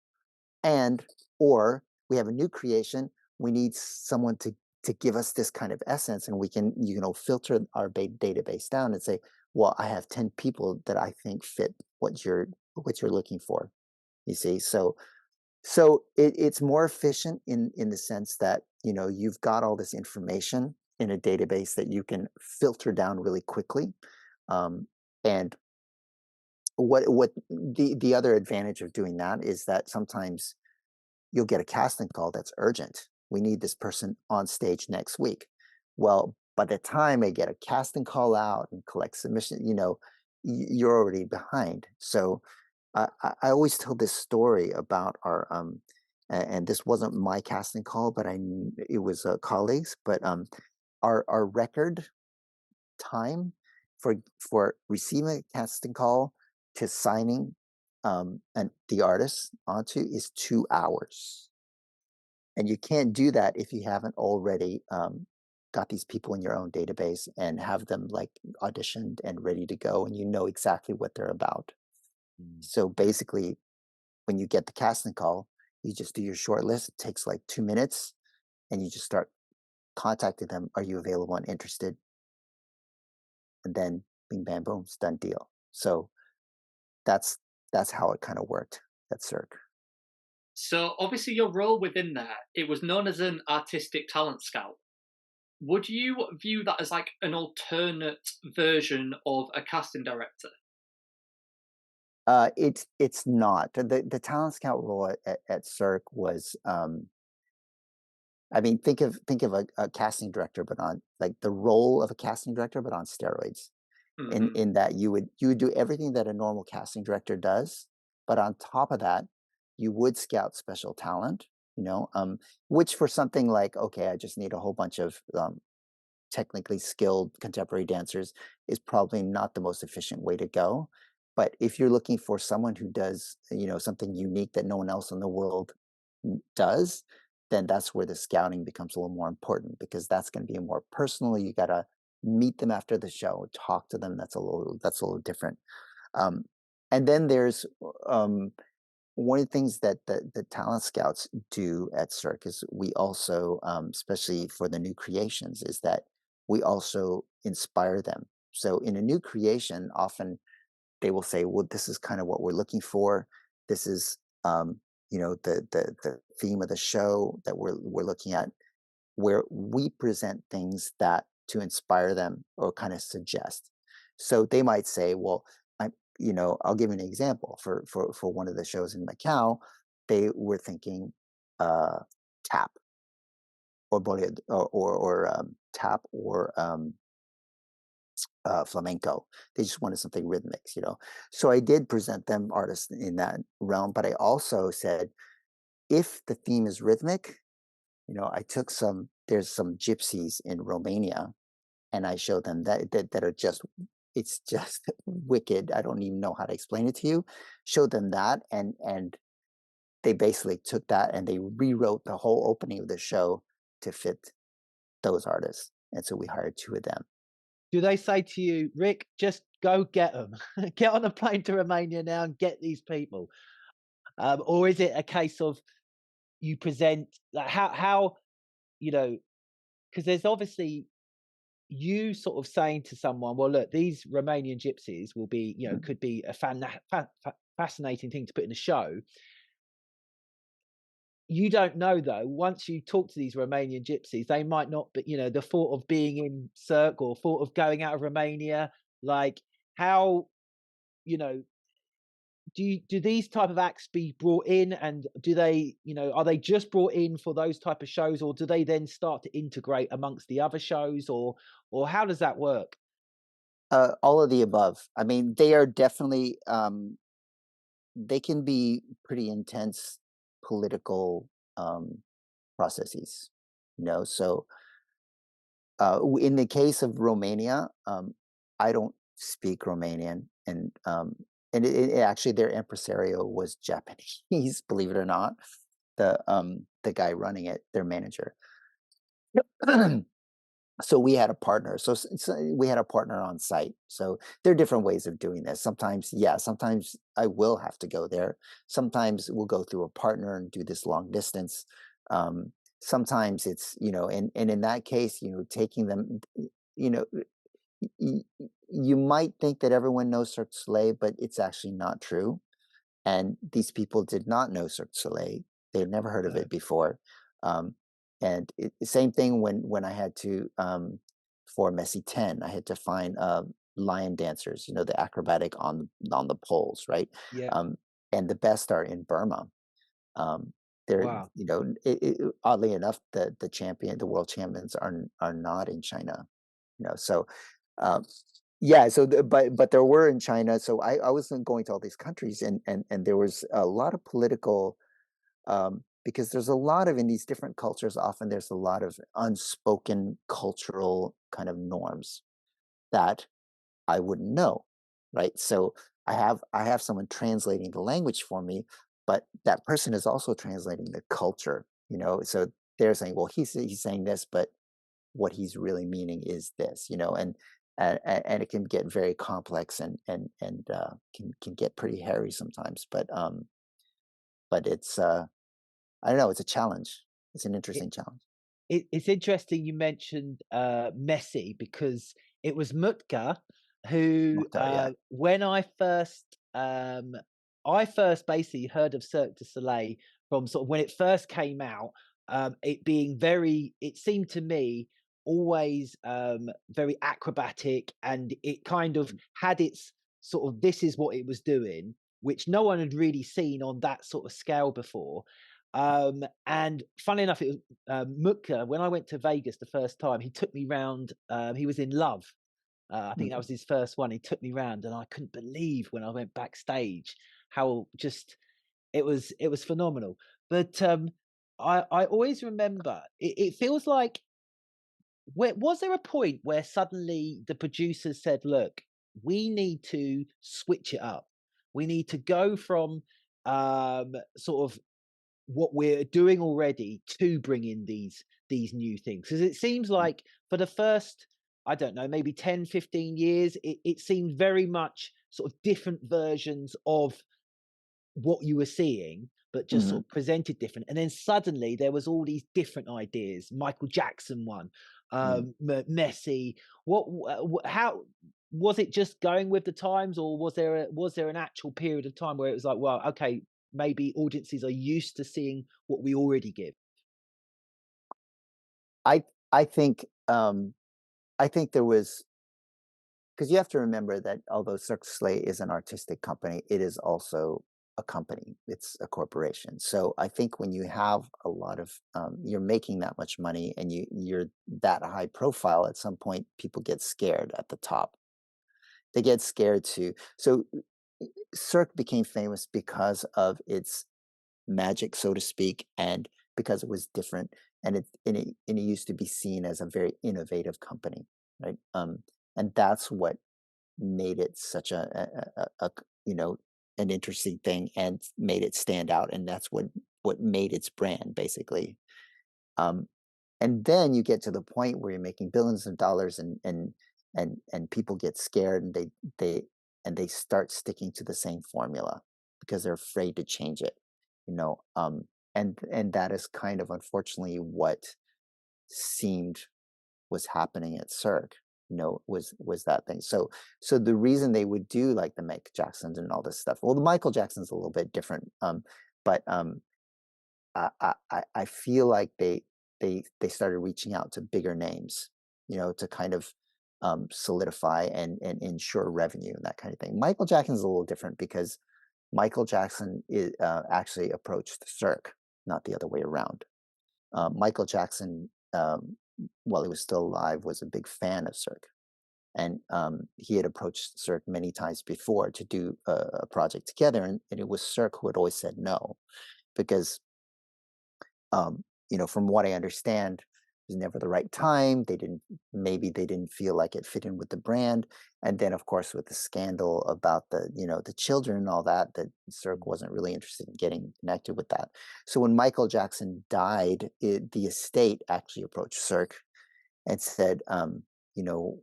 and or we have a new creation, we need someone to give us this kind of essence, and we can filter our database down and say, well, I have 10 people that I think fit what you're looking for. You see, so it's more efficient in the sense that you've got all this information in a database that you can filter down really quickly. And what the other advantage of doing that is that sometimes you'll get a casting call that's urgent. We need this person on stage next week. Well, by the time I get a casting call out and collect submission, you're already behind. So I always tell this story about our and this wasn't my casting call, but it was colleagues. But our record time for receiving a casting call to signing and the artist onto is 2 hours. And you can't do that if you haven't already got these people in your own database and have them like auditioned and ready to go, and you know exactly what they're about. So basically, when you get the casting call, you just do your short list. It takes like 2 minutes, and you just start contacting them. Are you available and interested? And then, bing, bam, boom, it's done deal. So that's how it kind of worked at Cirque. So obviously your role within there, it was known as an artistic talent scout. Would you view that as like an alternate version of a casting director? It's not. The talent scout role at Cirque was I mean, think of a casting director, but on like the role of a casting director, but on steroids. In Mm-hmm. in that you would do everything that a normal casting director does, but on top of that, you would scout special talent. Which for something like, okay, I just need a whole bunch of technically skilled contemporary dancers is probably not the most efficient way to go. But if you're looking for someone who does, something unique that no one else in the world does, then that's where the scouting becomes a little more important, because that's going to be more personal. You got to meet them after the show, talk to them. That's a little different. Um, and then there's one of the things that the talent scouts do at Cirque is we also, especially for the new creations, is that we also inspire them. So in a new creation, often they will say, well, this is kind of what we're looking for. This is, the theme of the show that we're looking at, where we present things that to inspire them or kind of suggest. So they might say, well, I'll give you an example. For one of the shows in Macau, they were thinking tap or bolero or tap or flamenco. They just wanted something rhythmic. So I did present them artists in that realm, but I also said, if the theme is rhythmic, I took there's some gypsies in Romania, and I showed them that are just, it's just wicked. I don't even know how to explain it to you. Showed them that, and they basically took that and they rewrote the whole opening of the show to fit those artists. And so we hired two of them. Do they say to you, Rick, just go get them, get on a plane to Romania now and get these people? Or is it a case of you present like how because there's obviously you sort of saying to someone, well, look, these Romanian gypsies will be, Mhm. could be a fascinating thing to put in a show. You don't know though, once you talk to these Romanian gypsies, they might not, but the thought of being in Cirque or thought of going out of Romania, like how, you know, do these type of acts be brought in, and do they, are they just brought in for those type of shows, or do they then start to integrate amongst the other shows, or how does that work? All of the above. I mean, they are definitely they can be pretty intense political processes. So in the case of Romania, I don't speak Romanian, and actually their impresario was Japanese, believe it or not. The guy running it, their manager. So we had a partner. So we had a partner on site. So there are different ways of doing this. Sometimes I will have to go there. Sometimes we'll go through a partner and do this long distance. Sometimes it's, and in that case, taking them, you know, you might think that everyone knows Cirque du Soleil, but it's actually not true. And these people did not know Cirque du Soleil. They had never heard of it before. And same thing when I had to, for Messi 10, I had to find lion dancers, the acrobatic on the poles, right? Yeah. And the best are in Burma. They're, Wow. oddly enough, the world champions are not in China, so yeah, so but there were in China. So I wasn't going to all these countries, and there was a lot of political, because there's a lot of, in these different cultures, often there's a lot of unspoken cultural kind of norms that I wouldn't know, right? So I have someone translating the language for me, but that person is also translating the culture, So they're saying, well, he's saying this, but what he's really meaning is this, and it can get very complex, and can get pretty hairy sometimes. But it's I don't know, it's a challenge. It's an It, interesting challenge. it's interesting you mentioned Messi, because it was Mutka who, Yeah. when I first basically heard of Cirque du Soleil from sort of when it first came out, it being it seemed to me always very acrobatic, and it kind of had its sort of, this is what it was doing, which no one had really seen on that sort of scale before. And funnily enough, it was Mutka, when I went to Vegas the first time, he took me round. He was in Love. I think that was his first one. He took me round, and I couldn't believe when I went backstage how just it was phenomenal. But I always remember it feels like, was there a point where suddenly the producers said, "Look, we need to switch it up. We need to go from sort of what we're doing already to bring in these new things," because it seems like for the first, I don't know, maybe 10, 15 years, it seemed very much sort of different versions of what you were seeing, but just Hmm. sort of presented different. And then suddenly there was all these different ideas. Michael Jackson one, Messi. How was it? Just going with the times, or was there an actual period of time where it was like, well, okay, maybe audiences are used to seeing what we already give? I I think I think there was, because you have to remember that although Cirque du Soleil is an artistic company, it is also a company. It's a corporation. So I think when you have a lot of, you're making that much money, and you're that high profile, at some point people get scared at the top. They get scared too. So Cirque became famous because of its magic, so to speak, and because it was different, and it used to be seen as a very innovative company, right? And that's what made it such an interesting thing, and made it stand out, and that's what made its brand, basically. Um, and then you get to the point where you're making billions of dollars, and people get scared, and they they start sticking to the same formula because they're afraid to change it, you know. And that is kind of, unfortunately, what seemed was happening at Cirque, was that thing. So the reason they would do like the Michael Jacksons and all this stuff. Well, the Michael Jackson's a little bit different, but I feel like they started reaching out to bigger names, to kind of solidify and ensure revenue and that kind of thing. Michael Jackson's a little different because Michael Jackson actually approached Cirque, not the other way around. Michael Jackson, while he was still alive, was a big fan of Cirque, and he had approached Cirque many times before to do a project together, and it was Cirque who had always said no, because From what I understand, it was never the right time. Maybe they didn't feel like it fit in with the brand. And then, of course, with the scandal about the children and all that, that Cirque wasn't really interested in getting connected with that. So when Michael Jackson died, the estate actually approached Cirque and said, you know,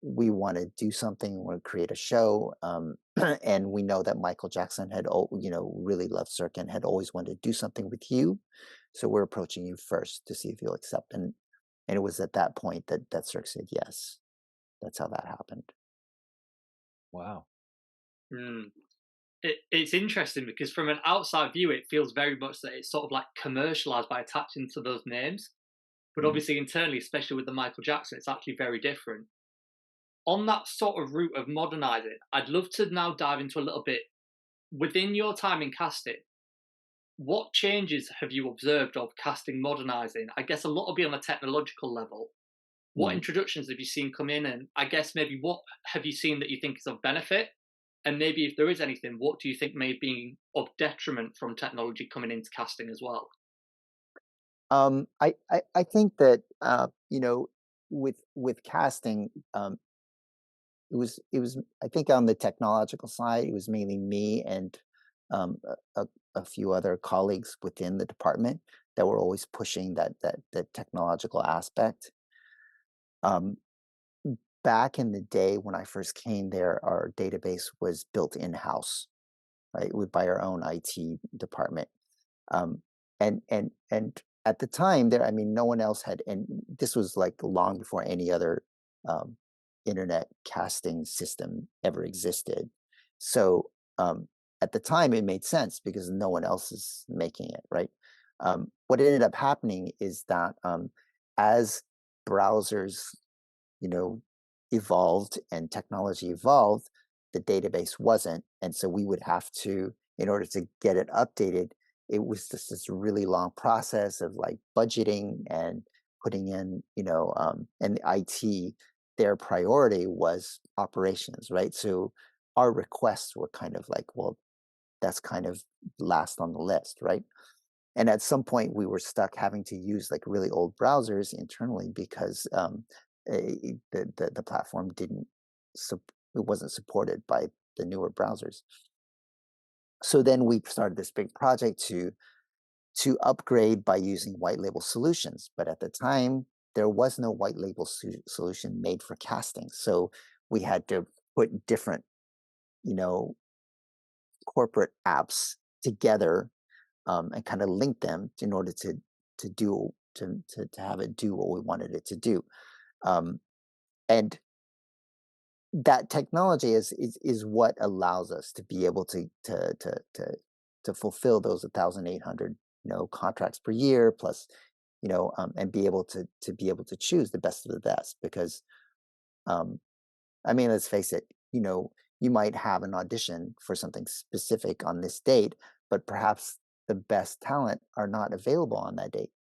we want to do something, we want to create a show. And we know that Michael Jackson had, really loved Cirque and had always wanted to do something with you. So we're approaching you first to see if you'll accept. And it was at that point that Cirque said yes. That's how that happened. Wow. Mm. It's interesting because from an outside view, it feels very much that it's sort of like commercialized by attaching to those names. But Mhm. obviously, internally, especially with the Michael Jackson, it's actually very different. On that sort of route of modernizing, I'd love to now dive into a little bit within your time in casting. What changes have you observed of casting modernizing? I guess a lot will be on a technological level. What Mhm. introductions have you seen come in? And I guess maybe what have you seen that you think is of benefit? And maybe if there is anything, what do you think may be of detriment from technology coming into casting as well? I think that with casting, it was I think on the technological side, it was mainly me and a few other colleagues within the department that were always pushing that technological aspect. Um, Back in the day when I first came there, our database was built in-house, right? By our own IT department. Um, and at the time there, I mean, no one else had, and this was like long before any other um, internet casting system ever existed. So at the time, it made sense because no one else is making it, right? What ended up happening is that as browsers, you know, evolved and technology evolved, the database wasn't, and so we would have to, in order to get it updated, it was just this really long process of like budgeting and putting in, and the IT, their priority was operations, right? So our requests were kind of like, well, that's kind of last on the list, right? And at some point, we were stuck having to use like really old browsers internally because the platform didn't, it wasn't supported by the newer browsers. So then we started this big project to upgrade by using white label solutions. But at the time, there was no white label solution made for casting. So we had to put different, you know, corporate apps together and kind of link them in order to have it do what we wanted it to do. Um, and that technology is what allows us to be able to fulfill those 1,800 contracts per year plus and be able to choose the best of the best because um, I mean, let's face it, you might have an audition for something specific on this date, but perhaps the best talent are not available on that date.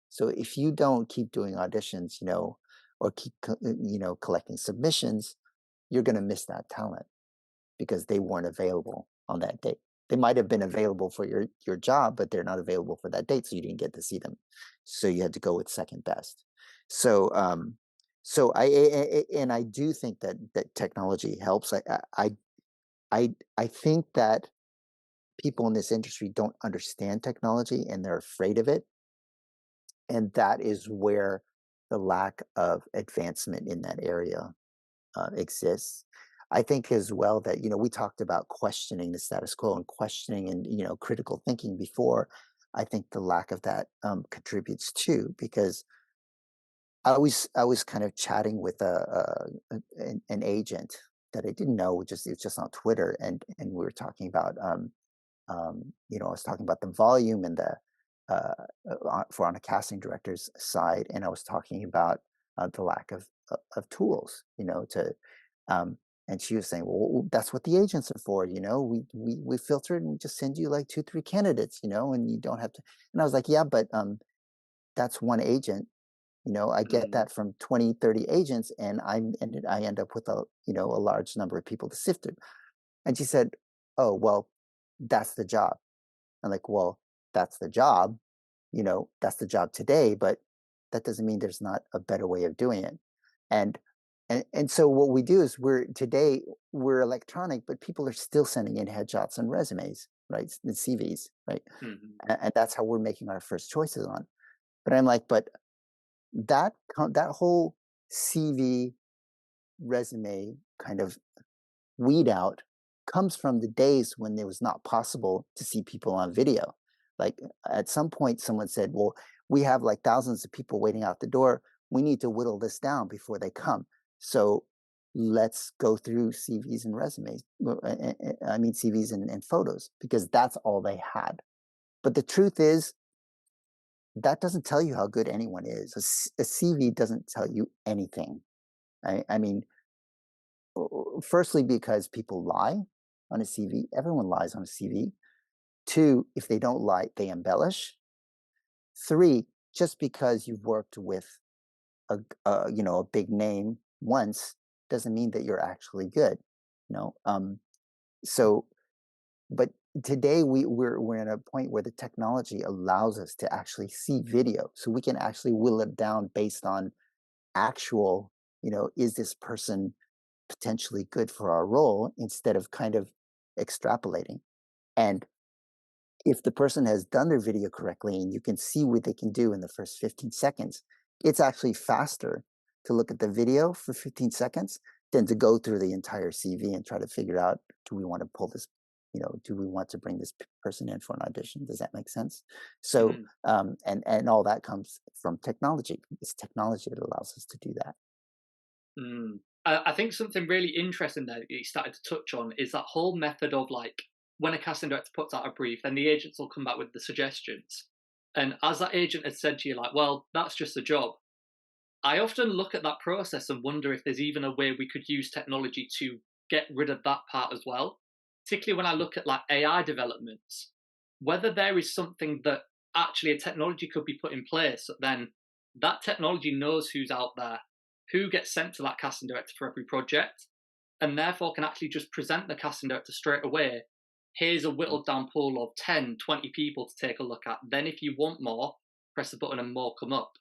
So if you don't keep doing auditions, or keep collecting submissions, you're going to miss that talent because they weren't available on that date. They might have been available for your job, but they're not available for that date, so you didn't get to see them. So you had to go with second best. So and I do think that technology helps. I think that people in this industry don't understand technology and they're afraid of it, and that is where the lack of advancement in that area exists. I think as well that we talked about questioning the status quo and questioning and critical thinking before. I think the lack of that contributes too, because I was kind of chatting with an agent that I didn't know. It's just on Twitter, and we were talking about I was talking about the volume and the for on a casting director's side, and I was talking about the lack of tools, to and she was saying, well, that's what the agents are for, we filter it and we just send you like 2, 3 candidates, and you don't have to. And I was like, yeah, but that's one agent. I get Mm, that from 20, 30 agents, and I end up with a large number of people to sift through. And she said, oh, well, that's the job. I'm like, well, that's the job, that's the job today, but that doesn't mean there's not a better way of doing it. And so what we do is we're electronic, but people are still sending in headshots and resumes, right? And CVs, right? Mhm. And that's how we're making our first choices on. But I'm like, but that whole CV resume kind of weed out comes from the days when it was not possible to see people on video. Like at some point, someone said, well, we have like thousands of people waiting out the door. We need to whittle this down before they come. So let's go through CVs and resumes. I mean, CVs and photos, because that's all they had. But the truth is, that doesn't tell you how good anyone is. A CV doesn't tell you anything. I mean, firstly, because people lie on a CV. Everyone lies on a CV. Two, if they don't lie, they embellish. Three, just because you've worked with a big name once doesn't mean that you're actually good. You know, so but today we're at a point where the technology allows us to actually see video, so we can actually whittle it down based on actual, is this person potentially good for our role, instead of kind of extrapolating. And if the person has done their video correctly and you can see what they can do in the first 15 seconds, it's actually faster to look at the video for 15 seconds than to go through the entire CV and try to figure out, do we want to pull this, do we want to bring this person in for an audition? Does that make sense? So, Mhm. and all that comes from technology. It's technology that allows us to do that. Mm. I think something really interesting there that you started to touch on is that whole method of like when a casting director puts out a brief, then the agents will come back with the suggestions. And as that agent has said to you, like, well, that's just a job. I often look at that process and wonder if there's even a way we could use technology to get rid of that part as well. Particularly when I look at like AI developments, whether there is something that actually a technology could be put in place, that then that technology knows who's out there, who gets sent to that casting director for every project, and therefore can actually just present the casting director straight away. Here's a whittled down pool of 10, 20 people to take a look at. Then if you want more, press the button and more come up.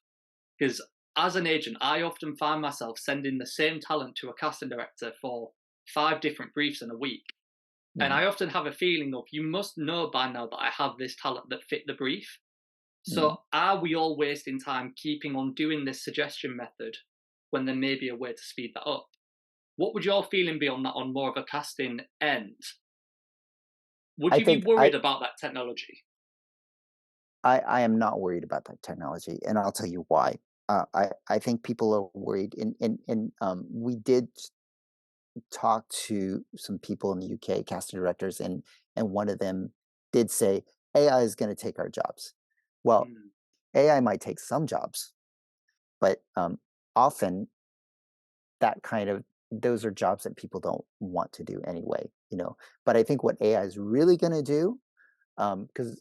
Because as an agent, I often find myself sending the same talent to a casting director for 5 different briefs in a week. And Mhm. I often have a feeling of, you must know by now that I have this talent that fit the brief. Mhm. So are we all wasting time keeping on doing this suggestion method when there may be a way to speed that up? What would your feeling be on that on more of a casting end? Would I you be think worried about that technology? I am not worried about that technology, and I'll tell you why. I think people are worried, and we did talk to some people in the UK, casting directors, and one of them did say AI is going to take our jobs. Well, Mm, AI might take some jobs, but often that kind of those are jobs that people don't want to do anyway. But I think what AI is really going to do, because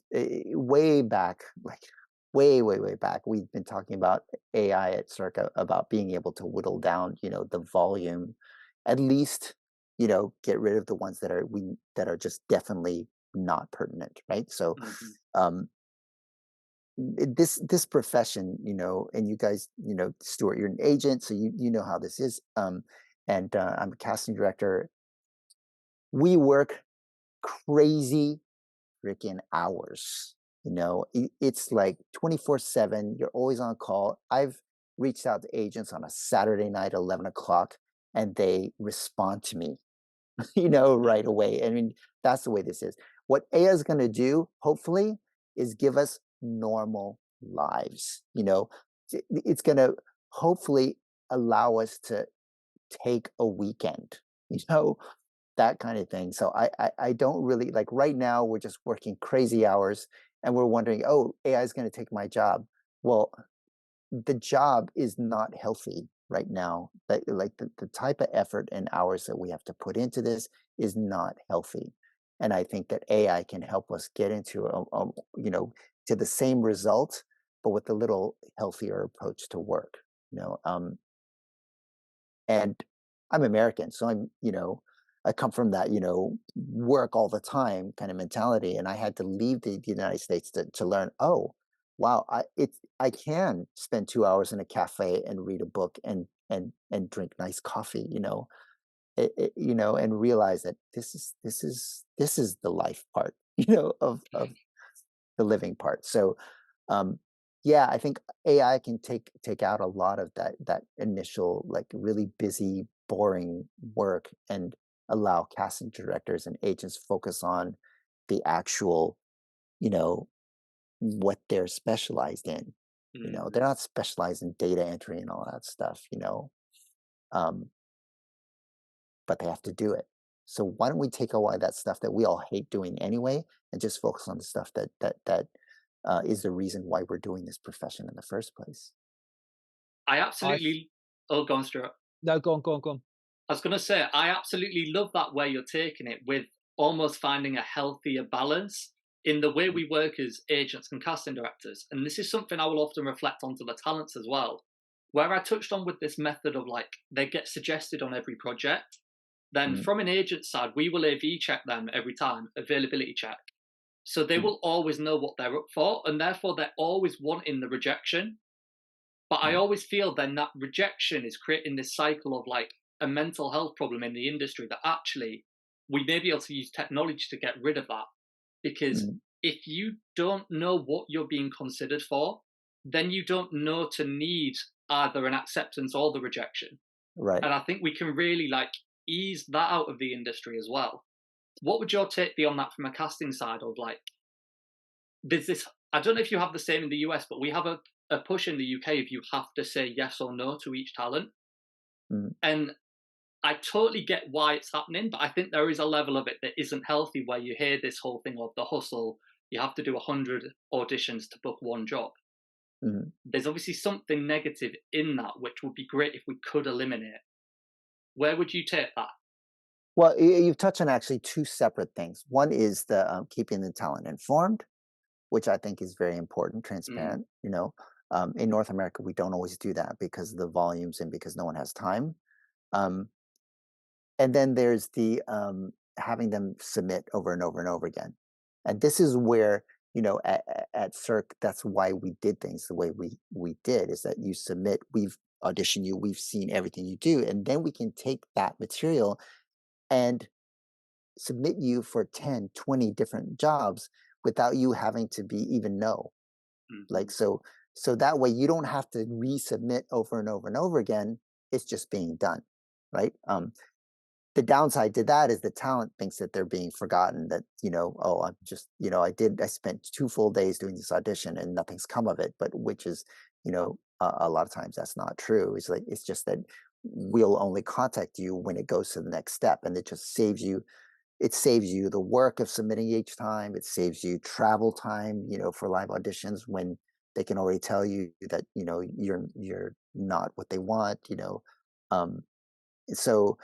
way back, like way back, we've been talking about AI at Circa, about being able to whittle down, the volume, at least, get rid of the ones that are just definitely not pertinent, right? So, mhm, um, this profession, and you guys, Stuart, you're an agent, so you know how this is. And I'm a casting director. We work crazy freaking hours. It's like 24/7. You're always on call. I've reached out to agents on a Saturday night, 11 o'clock, and they respond to me, right away. I mean, that's the way this is. What AI is going to do, hopefully, is give us normal lives. It's going to hopefully allow us to take a weekend. You know, that kind of thing. So I don't really like, right now we're just working crazy hours and we're wondering, oh, AI is going to take my job. Well, the job is not healthy right now. Like the type of effort and hours that we have to put into this is not healthy. And I think that AI can help us get into to the same result, but with a little healthier approach to work. You know, um, and I'm American, so I come from that, work all the time kind of mentality. And I had to leave the United States to learn, oh, wow, I can spend 2 hours in a cafe and read a book and drink nice coffee, and realize that this is the life part, of the living part. So, um, yeah, I think AI can take out a lot of that initial, like, really busy, boring work and allow casting directors and agents focus on the actual, you know, what they're specialized in. They're Mm. not specialized in data entry and all that stuff, um, but they have to do it. So why don't we take away that stuff that we all hate doing anyway, and just focus on the stuff that is the reason why we're doing this profession in the first place? I I f- absolutely. Oh, go on, Stuart. no, go on, go on, go on. I was going to say, I absolutely love that way you're taking it with almost finding a healthier balance in the way Mm, we work as agents and casting directors. And this is something I will often reflect onto the talents as well, where I touched on with this method of like they get suggested on every project. Then mm, from an agent side, we will AV check them every time, availability check. So they mm, will always know what they're up for, and therefore they're always wanting the rejection. But I mm. always feel then that rejection is creating this cycle of like a mental health problem in the industry that actually we may be able to use technology to get rid of that. Because Mm, if you don't know what you're being considered for, then you don't know to need either an acceptance or the rejection. right. And I think we can really like ease that out of the industry as well. What would your take be on that from a casting side of like, there's this, I don't know if you have the same in the US, but we have a push in the UK if you have to say yes or no to each talent. Mm, And I totally get why it's happening, but I think there is a level of it that isn't healthy where you hear this whole thing of the hustle. You have to do 100 auditions to book one job. mm. There's obviously something negative in that, which would be great if we could eliminate. Where would you take that? Well, you've touched on actually two separate things. One is the keeping the talent informed, which I think is very important, Mm, transparent. In North America, we don't always do that because of the volumes and because no one has time. Um, and then there's the having them submit over and over and over again. And this is where, at Cirque, that's why we did things the way we did, is that you submit, we've auditioned you, we've seen everything you do, and then we can take that material and submit you for 10, 20 different jobs without you having to be even know. mhm, Like, so that way you don't have to resubmit over and over and over again. It's just being done, right? The downside to that is the talent thinks that they're being forgotten, that, oh, I'm just, I spent 2 full days doing this audition and nothing's come of it, but which is, a lot of times that's not true. It's just that we'll only contact you when it goes to the next step, and it saves you the work of submitting each time. It saves you travel time, for live auditions when they can already tell you that, you're not what they want. Um, so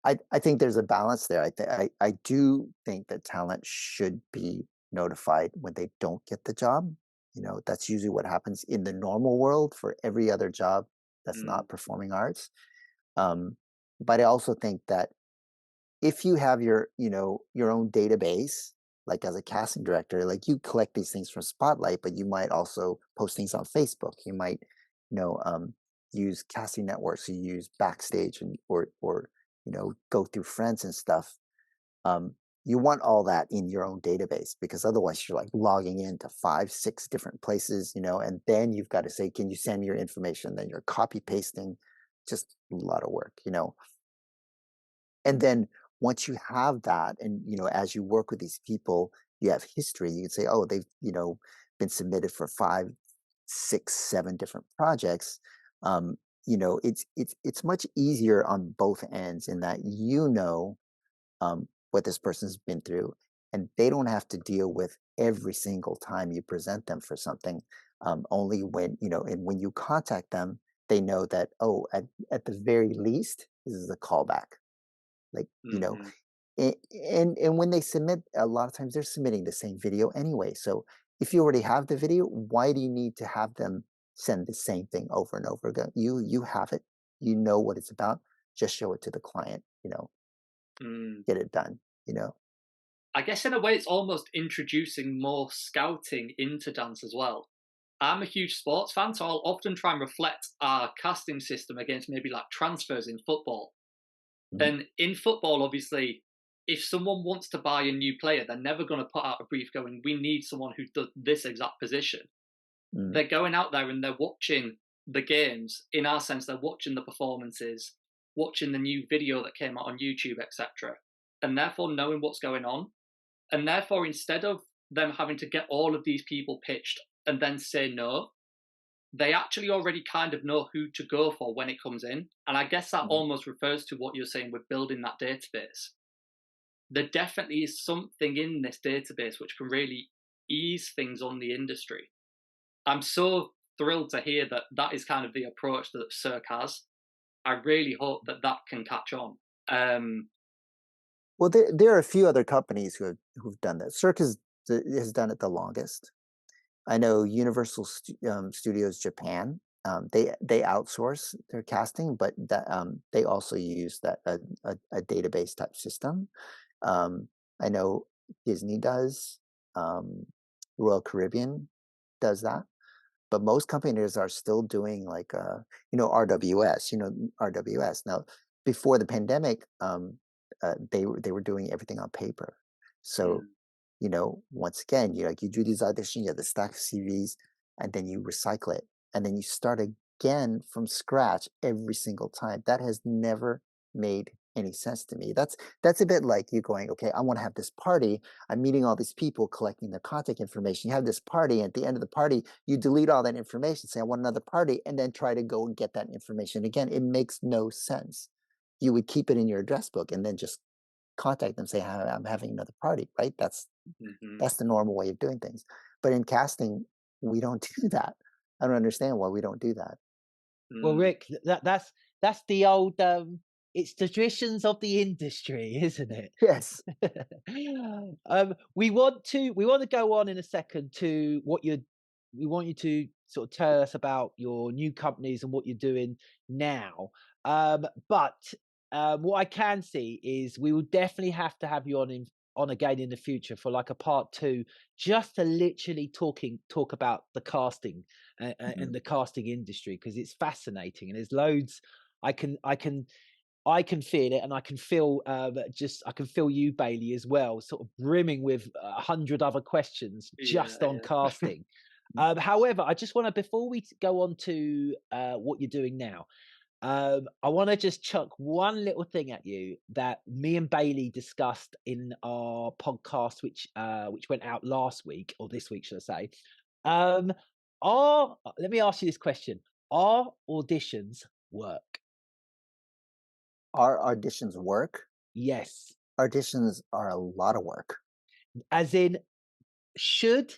I think there's a balance there. I do think that talent should be notified when they don't get the job. That's usually what happens in the normal world for every other job that's mm, not performing arts. Um, but I also think that if you have your own database, like as a casting director, like you collect these things from Spotlight, but you might also post things on Facebook. You might, use casting networks. You use Backstage, and or go through friends and stuff. Um, you want all that in your own database, because otherwise you're like logging into 5, 6 different places, and then you've got to say, can you send me your information? Then you're copy pasting, just a lot of work. And then once you have that, and as you work with these people, you have history. You can say, oh, they've been submitted for 5, 6, 7 different projects. Um, it's much easier on both ends, in that what this person's been through, and they don't have to deal with every single time you present them for something. Only when and when you contact them, they know that, oh, at the very least, this is a callback, like, mhm, and when they submit, a lot of times they're submitting the same video anyway. So if you already have the video, why do you need to have them send the same thing over and over again? You have it, you know what it's about. Just show it to the client, mm. get it done, you know. I guess in a way it's almost introducing more scouting into dance as well. I'm a huge sports fan, so I'll often try and reflect our casting system against maybe like transfers in football. Mhm. And in football, obviously, if someone wants to buy a new player, they're never going to put out a brief going, we need someone who does this exact position. Mm. They're going out there and they're watching the games. In our sense, they're watching the performances, watching the new video that came out on YouTube, etc. And therefore knowing what's going on. And therefore, instead of them having to get all of these people pitched and then say no, they actually already kind of know who to go for when it comes in. And I guess that Mhm. almost refers to what you're saying with building that database. There definitely is something in this database which can really ease things on the industry. I'm so thrilled to hear that that is kind of the approach that Cirque has. I really hope that that can catch on. Um, Well, there are a few other companies who've done that. Cirque has done it the longest. I know Universal Studios Japan. They outsource their casting, but they also use that a database type system. I know Disney does. Um, Royal Caribbean does that, but most companies are still doing like RWS. RWS. Now, before the pandemic, they were doing everything on paper. So mm, once again, you do these auditions, you have the stack CVs, and then you recycle it, and then you start again from scratch every single time. That has never made any sense to me. That's a bit like you going, okay, I want to have this party. I'm meeting all these people, collecting their contact information. You have this party, and at the end of the party, you delete all that information, say I want another party, and then try to go and get that information again. It makes no sense. You would keep it in your address book and then just contact them, say, I'm having another party, right? mhm, That's the normal way of doing things. But in casting, we don't do that. I don't understand why we don't do that. Well, mm. Rick, that's the old it's the traditions of the industry, isn't it? Yes. We want to go on in a second to we want you to sort of tell us about your new companies and what you're doing now. But what I can see is we will definitely have to have you on again in the future for like a part two, just to literally talk about the casting Mhm. and the casting industry, because it's fascinating and there's loads. I can feel it, and I can feel I can feel you, Bailey, as well, sort of brimming with 100 other questions Yeah, just on yeah. casting. However, I just want to, before we go on to what you're doing now, I want to just chuck one little thing at you that me and Bailey discussed in our podcast, which went out last week, or this week, should I say? Um, Let me ask you this question: are auditions work? Our auditions work. Yes, Auditions are a lot of work. as in, should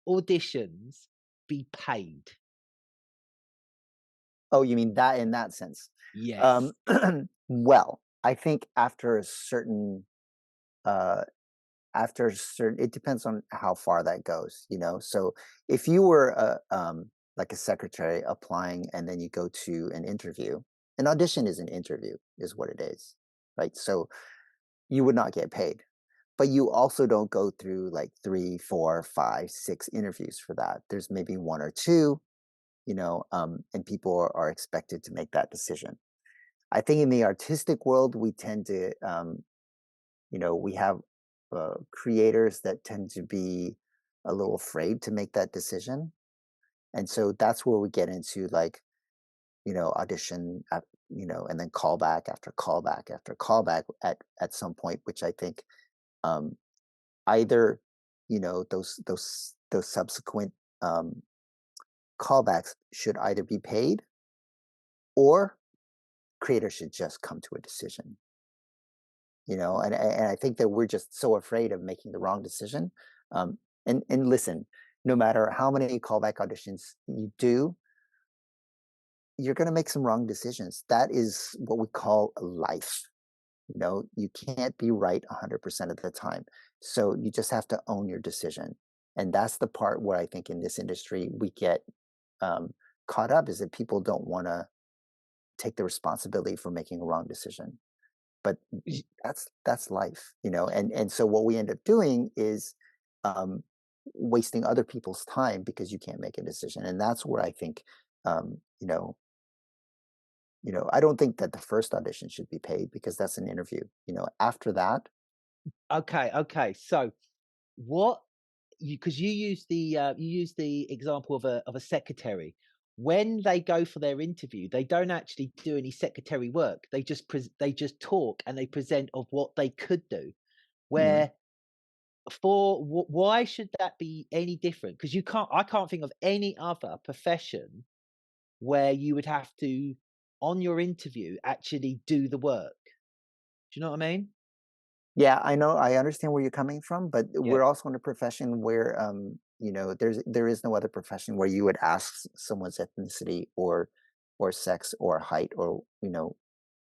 auditions be paid? Oh, you mean that in that sense? Yes. Um, well, I think uh, after a certain, it depends on how far that goes. So if you were like a secretary applying, and then you go to an interview, an audition is an interview, is what it is, right? So you would not get paid, but you also don't go through like 3, 4, 5, 6 interviews for that. There's maybe one or two, and people are expected to make that decision. I think in the artistic world, we tend to, we have creators that tend to be a little afraid to make that decision. And so that's where we get into like, audition, and then callback after callback after callback at some point, which I think um, either, those subsequent um, callbacks should either be paid, or creators should just come to a decision. And I think that we're just so afraid of making the wrong decision. And listen, no matter how many callback auditions you do, you're going to make some wrong decisions. That is what we call life. You can't be right 100% of the time. So you just have to own your decision. And that's the part where I think in this industry we get um, caught up, is that people don't want to take the responsibility for making a wrong decision. But that's life. And so what we end up doing is, um, wasting other people's time because you can't make a decision. And that's where I think, um, you know, I don't think that the first audition should be paid because that's an interview. After that, Okay. So what because you use the example of a secretary. When they go for their interview, they don't actually do any secretary work. They just talk and they present of what they could do. mhm. Where why should that be any different? Because I can't think of any other profession where you would have to, on your interview, actually do the work. Do you know what I mean? Yeah, I know, I understand where you're coming from, but Yeah. we're also in a profession where, there is no other profession where you would ask someone's ethnicity or sex or height or,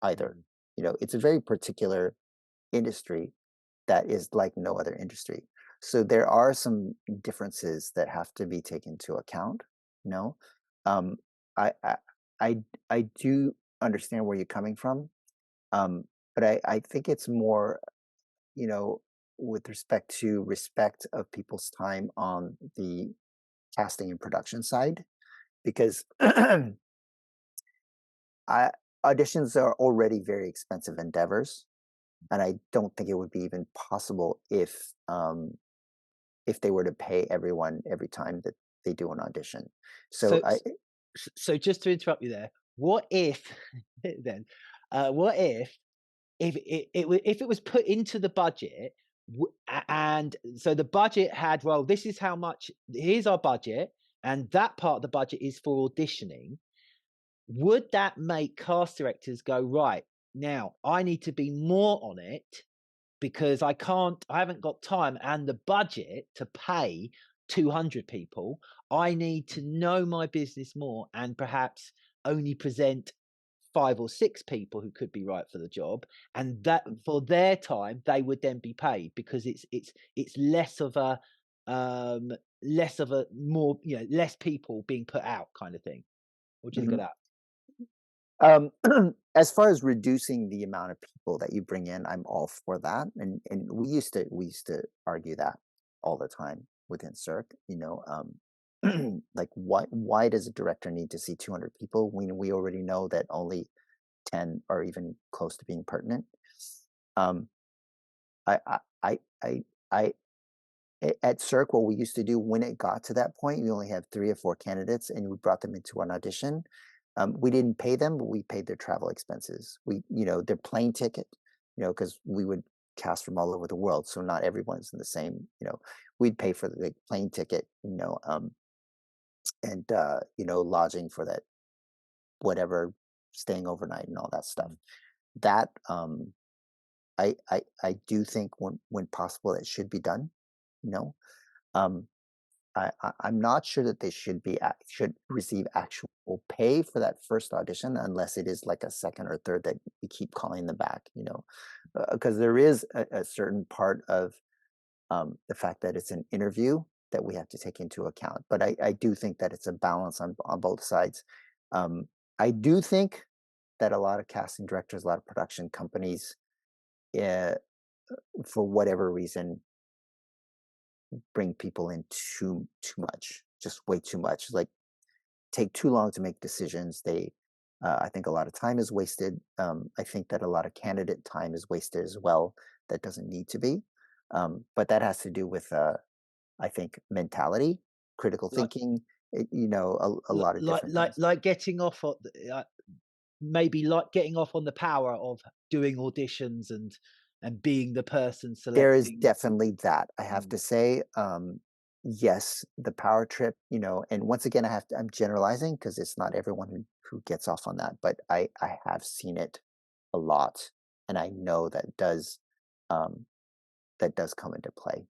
either. Mm. It's a very particular industry that is like no other industry. So there are some differences that have to be taken into account. You know, um, I, I I I do understand where you're coming from, but I think it's more, you know, with respect of people's time on the casting and production side, because I, auditions are already very expensive endeavors, and I don't think it would be even possible if they were to pay everyone every time that they do an audition. So So, so just to interrupt you there, what if then? What if it was put into the budget, and so the budget had, well, this is how much. Here's our budget, and that part of the budget is for auditioning. Would that make cast directors go, right, now I need to be more on it because I haven't got time and the budget to pay 200 people. I need to know my business more and perhaps only present 5 or 6 people who could be right for the job, and that for their time they would then be paid because it's less of a more, less people being put out kind of thing. What do you think of mhm. that? Um, as far as reducing the amount of people that you bring in, I'm all for that. And we used to argue that all the time within Cirque. Like why does a director need to see 200 people when we already know that only 10 are even close to being pertinent? Um, I I I I, I at Cirque, what we used to do when it got to that point, we only have 3 or 4 candidates, and we brought them into an audition. We didn't pay them, but we paid their travel expenses. Their plane ticket, because we would cast from all over the world, so not everyone's in the same. We'd pay for the plane ticket, and lodging for that, whatever, staying overnight and all that stuff. Mm. That I do think when possible, it should be done. You know. Um, I'm not sure that they should receive actual pay for that first audition unless it is like a second or third that we keep calling them back, because there is a certain part of the fact that it's an interview that we have to take into account. But I do think that it's a balance on both sides. Um, I do think that a lot of casting directors, a lot of production companies, uh, for whatever reason, bring people in too much, just way too much. Like take too long to make decisions. I think a lot of time is wasted. I think that a lot of candidate time is wasted as well. That doesn't need to be. But that has to do with, I think, mentality, critical Like, thinking. A lot of different things. like getting off on maybe like getting off on the power of doing auditions and being the person There is selecting. definitely that. I have Mm. to say, yes, the power trip, and once again, I'm generalizing because it's not everyone who gets off on that, but I have seen it a lot, and I know um, that does come into play.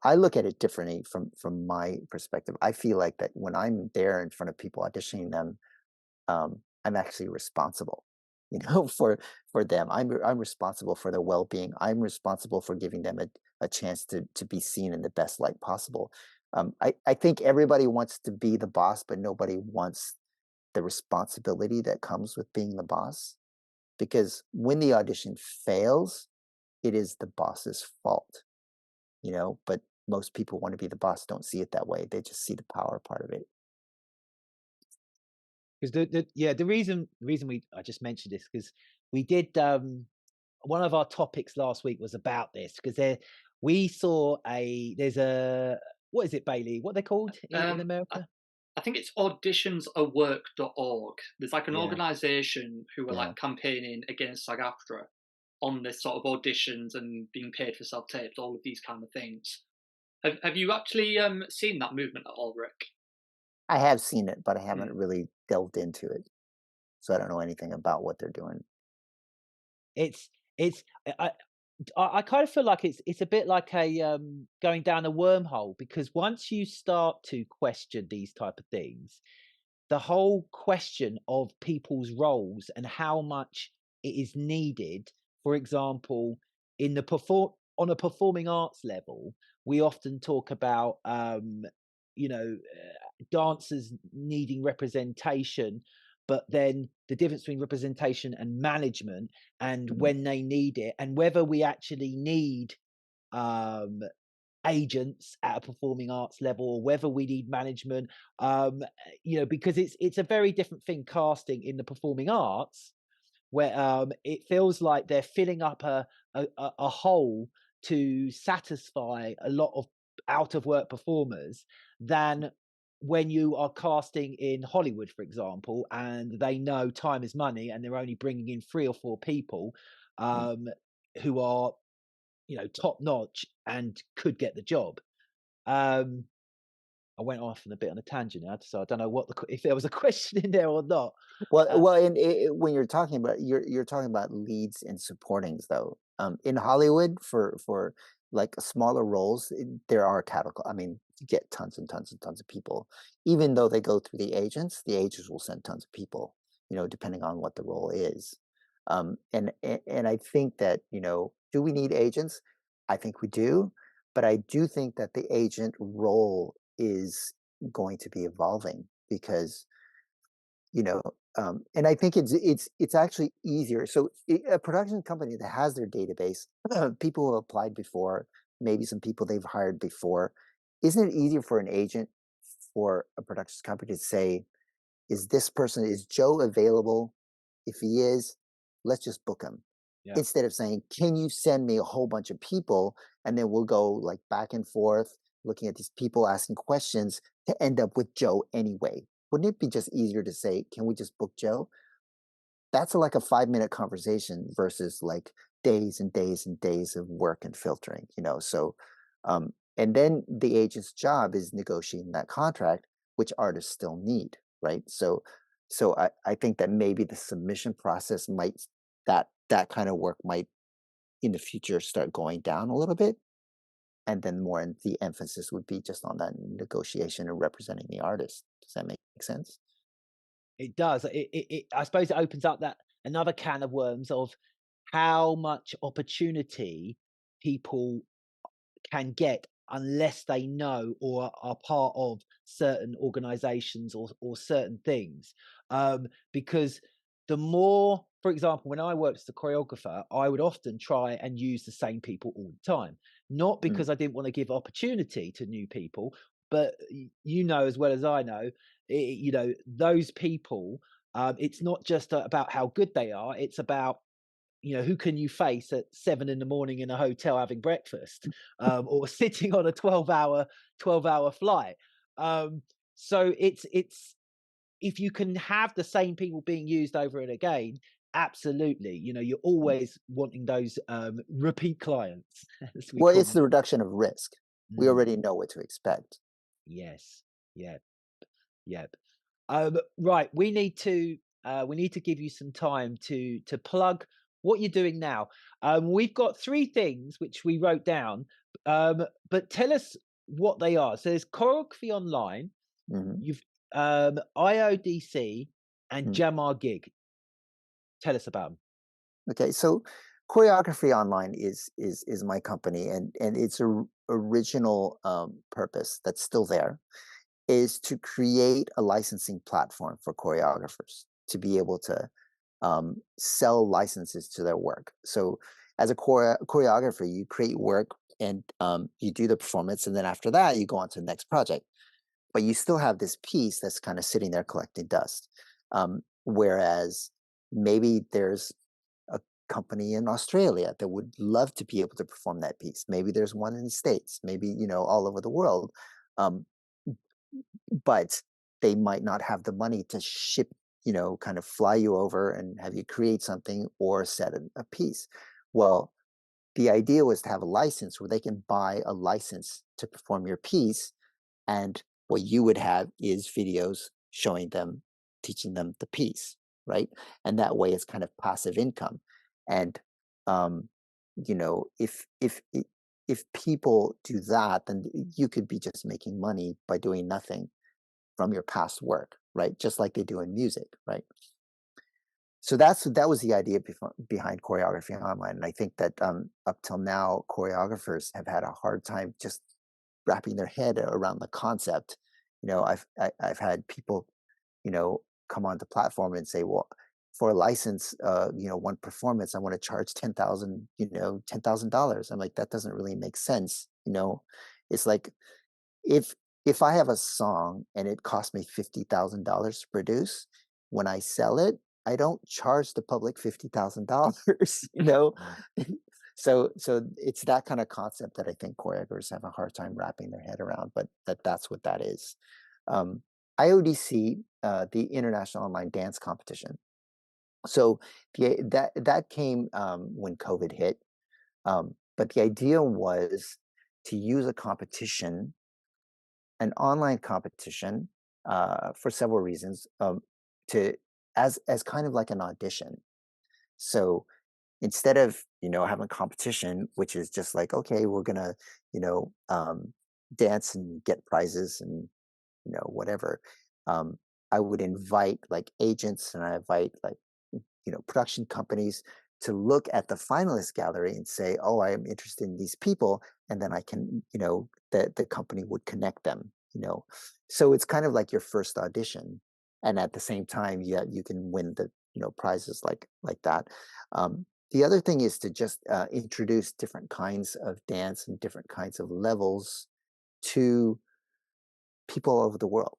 I look at it differently from my perspective. I feel like that when I'm there in front of people auditioning them, I'm actually responsible, for them. I'm responsible for their well-being. I'm responsible for giving them a chance to be seen in the best light possible. I think everybody wants to be the boss, but nobody wants the responsibility that comes with being the boss. Because when the audition fails, it is the boss's fault, but most people want to be the boss don't see it that way. They just see the power part of it. Because the reason I just mentioned this because we did one of our topics last week was about this because we saw there's a what is it, Bailey? What they're called in America? I think it's auditionsawork.org. There's like an Yeah. organization who are Yeah. like campaigning against SAG-AFTRA on this sort of auditions and being paid for self-tapes, all of these kind of things. Have you actually seen that movement at all, Rick? I have seen it, but I haven't really delved into it, so I don't know anything about what they're doing. I kind of feel like it's a bit like a going down a wormhole, because once you start to question these type of things, the whole question of people's roles and how much it is needed. For example, on a performing arts level, we often talk about dancers needing representation, but then the difference between representation and management, and when they need it, and whether we actually need agents at a performing arts level, or whether we need management, because it's a very different thing casting in the performing arts, where it feels like they're filling up a hole to satisfy a lot of out of work performers, than when you are casting in Hollywood, for example, and they know time is money and they're only bringing in 3 or 4 people who are top notch and could get the job. I went off on a bit on a tangent now, so I don't know if there was a question in there or not. Well, and when you're talking about you're talking about leads and supportings, though. In Hollywood, for like smaller roles, there are categories. I mean, you get tons and tons and tons of people. Even though they go through the agents will send tons of people, depending on what the role is. And I think that, do we need agents? I think we do, but I do think that the agent role is going to be evolving, because and I think it's actually easier. So a production company that has their database, people who applied before, maybe some people they've hired before, isn't it easier for an agent, for a production company to say, is Joe available? If he is, let's just book him. Yeah. Instead of saying, can you send me a whole bunch of people, and then we'll go like back and forth looking at these people, asking questions to end up with Joe anyway. Wouldn't it be just easier to say, can we just book Joe? That's like a 5-minute conversation versus like days and days and days of work and filtering, So, and then the agent's job is negotiating that contract, which artists still need, right? So I think that maybe the submission process that kind of work might in the future start going down a little bit. And then the emphasis would be just on that negotiation and representing the artist. Does that make sense? It does. I suppose it opens up that another can of worms of how much opportunity people can get unless they know or are part of certain organizations or certain things. Because the more, for example, when I worked as a choreographer, I would often try and use the same people all the time. Not because I didn't want to give opportunity to new people, but as well as I know, those people, it's not just about how good they are. It's about, who can you face at 7 a.m. in a hotel having breakfast, or sitting on a 12-hour flight. So it's if you can have the same people being used over and again, absolutely. You're always wanting those repeat clients. Well, it's the reduction of risk. We already know what to expect. Yes. Yep. Right. We need to give you some time to plug what you're doing now. We've got 3 things which we wrote down, but tell us what they are. So there's Choreography Online, you've IODC, and Jamargig. Tell us about them. Okay, so Choreography Online is my company, and its original purpose that's still there is to create a licensing platform for choreographers to be able to sell licenses to their work. So as a choreographer, you create work you do the performance, and then after that you go on to the next project. But you still have this piece that's kind of sitting there collecting dust. Whereas maybe there's a company in Australia that would love to be able to perform that piece. Maybe there's one in the States, maybe, all over the world. Um, but they might not have the money to ship, kind of fly you over and have you create something or set a piece. Well, the idea was to have a license where they can buy a license to perform your piece, and what you would have is videos showing them, teaching them the piece, right? And that way it's kind of passive income. And if people do that, then you could be just making money by doing nothing from your past work, right? Just like they do in music, right? So that was the idea behind Choreography Online. And I think that up till now, choreographers have had a hard time just wrapping their head around the concept. I've had people, come on the platform and say, well, for a license, one performance, I want to charge $10,000. I'm like, that doesn't really make sense. It's like, if I have a song and it costs me $50,000 to produce, when I sell it, I don't charge the public $50,000. So it's that kind of concept that I think choreographers have a hard time wrapping their head around, but that's what that is. IODC, the International Online Dance Competition. So that came when COVID hit, but the idea was to use a competition, an online competition, for several reasons, to as kind of like an audition. So instead of having competition, which is just like, okay, we're gonna dance and get prizes and whatever, I would invite like agents, and I invite like production companies to look at the finalist gallery and say, oh, I am interested in these people, and then I can the company would connect them. So it's kind of like your first audition, and at the same time, you can win the prizes like that. The other thing is to just introduce different kinds of dance and different kinds of levels to people all over the world.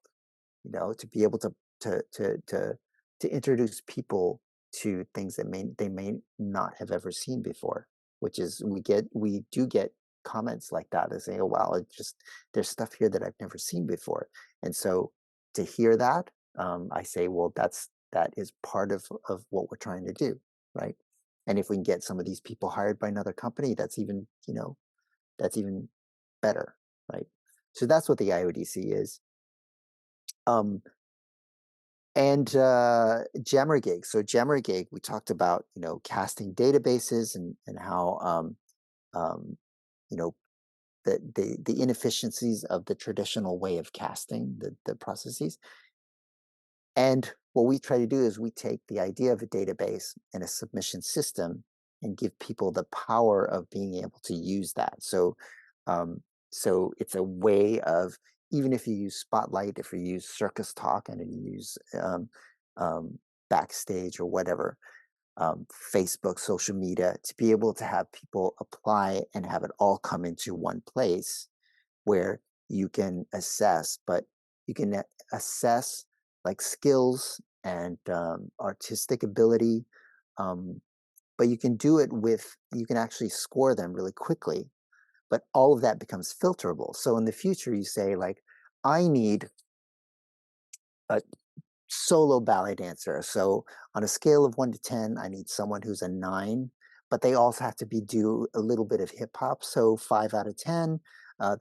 To be able to introduce people to things that they may not have ever seen before. Which is we do get comments like that. They say, "Oh wow, there's stuff here that I've never seen before." And so to hear that, I say, well, that is part of what we're trying to do, right? And if we can get some of these people hired by another company, that's even better, right? So that's what the IODC is. And Jamargig. So Jamargig, we talked about casting databases and how the inefficiencies of the traditional way of casting the processes. And what we try to do is we take the idea of a database and a submission system and give people the power of being able to use that. So it's a way of, even if you use Spotlight, if you use Circus Talk, and you use Backstage or whatever, Facebook, social media, to be able to have people apply and have it all come into one place where you can assess, but you can assess like skills and artistic ability, but you can do it you can actually score them really quickly, but all of that becomes filterable. So in the future, you say like, I need a solo ballet dancer. So on a scale of 1 to 10, I need someone who's a 9, but they also have to do a little bit of hip hop. So 5 out of 10.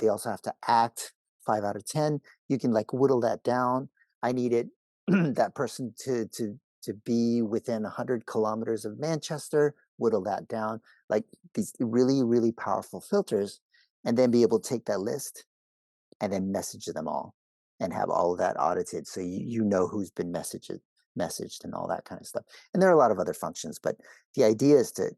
They also have to act, 5 out of 10. You can like whittle that down. I needed that person to be within 100 kilometers of Manchester, whittle that down, like these really, really powerful filters, and then be able to take that list and then message them all and have all of that audited, so you know who's been messaged and all that kind of stuff. And there are a lot of other functions, but the idea is to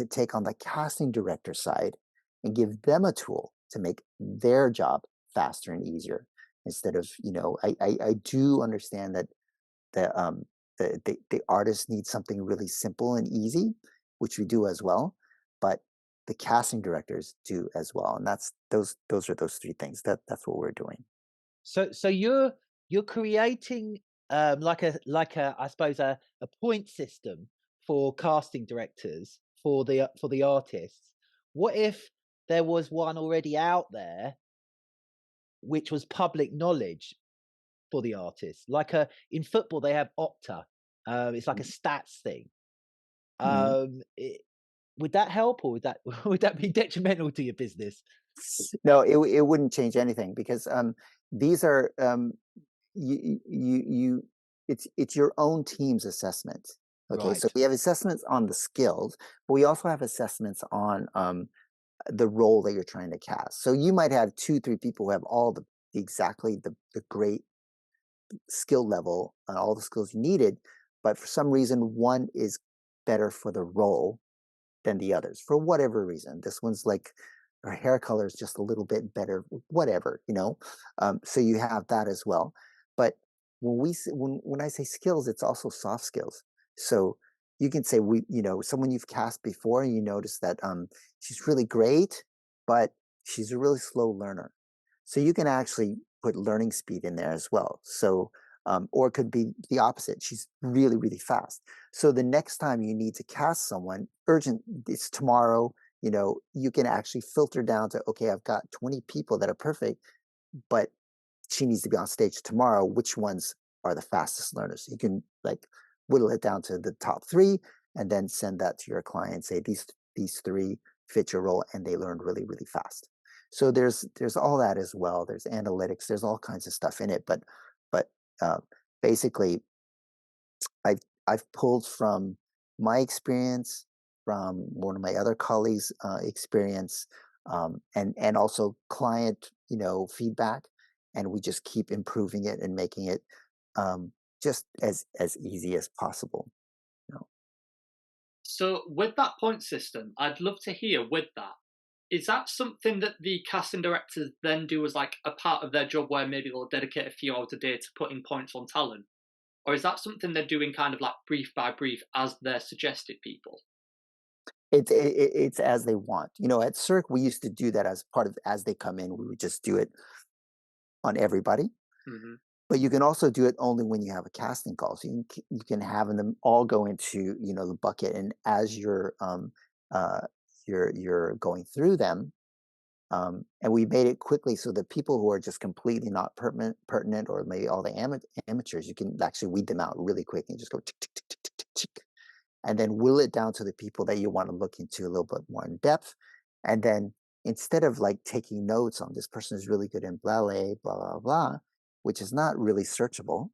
take on the casting director side and give them a tool to make their job faster and easier, instead of I do understand that the artist needs something really simple and easy, which we do as well, but the casting directors do as well. And those are those three things. That's what we're doing. So you're creating like a I suppose a point system for casting directors for the artists. What if there was one already out there which was public knowledge for the artists? Like in football they have Opta. It's like a stats thing. Mhm. It, would that help, or would that would that be detrimental to your business? No, it wouldn't change anything because these are you it's your own team's assessment. Okay, so Right. we have assessments on the skills, but we also have assessments on the role that you're trying to cast. So you might have two, three people who have all exactly the great skill level and all the skills you needed, but for some reason one is better for the role than the others for whatever reason. This one's like her hair color is just a little bit better, whatever, you know. So you have that as well. But when I say skills, it's also soft skills. So you can say someone you've cast before and you notice that she's really great, but she's a really slow learner. So you can actually put learning speed in there as well. So or it could be the opposite. She's really, really fast. So the next time you need to cast someone urgent, it's tomorrow, you can actually filter down to, okay, I've got 20 people that are perfect, but she needs to be on stage tomorrow. Which ones are the fastest learners? You can like whittle it down to the top three and then send that to your client. Say these three fit your role and they learned really, really fast. So there's all that as well. There's analytics, there's all kinds of stuff in it, but uh, basically I've pulled from my experience, from one of my other colleagues' experience, and also client, feedback, and we just keep improving it and making it just as easy as possible. You know. So with that point system, I'd love to hear with that. Is that something that the casting directors then do as like a part of their job where maybe they'll dedicate a few hours a day to putting points on talent? Or is that something they're doing kind of like brief by brief as their suggested people? It's as they want. At Cirque, we used to do that as part of as they come in. We would just do it on everybody. Mm-hmm. But you can also do it only when you have a casting call. So you can have them all go into the bucket, and as uh, you're going through them, and we made it quickly so that people who are just completely not pertinent, or maybe all the amateurs, you can actually weed them out really quick and just go tick, tick, tick, tick, tick, tick, tick, and then will it down to the people that you want to look into a little bit more in depth. And then instead of like taking notes on this person is really good in ballet, blah, blah, blah, which is not really searchable,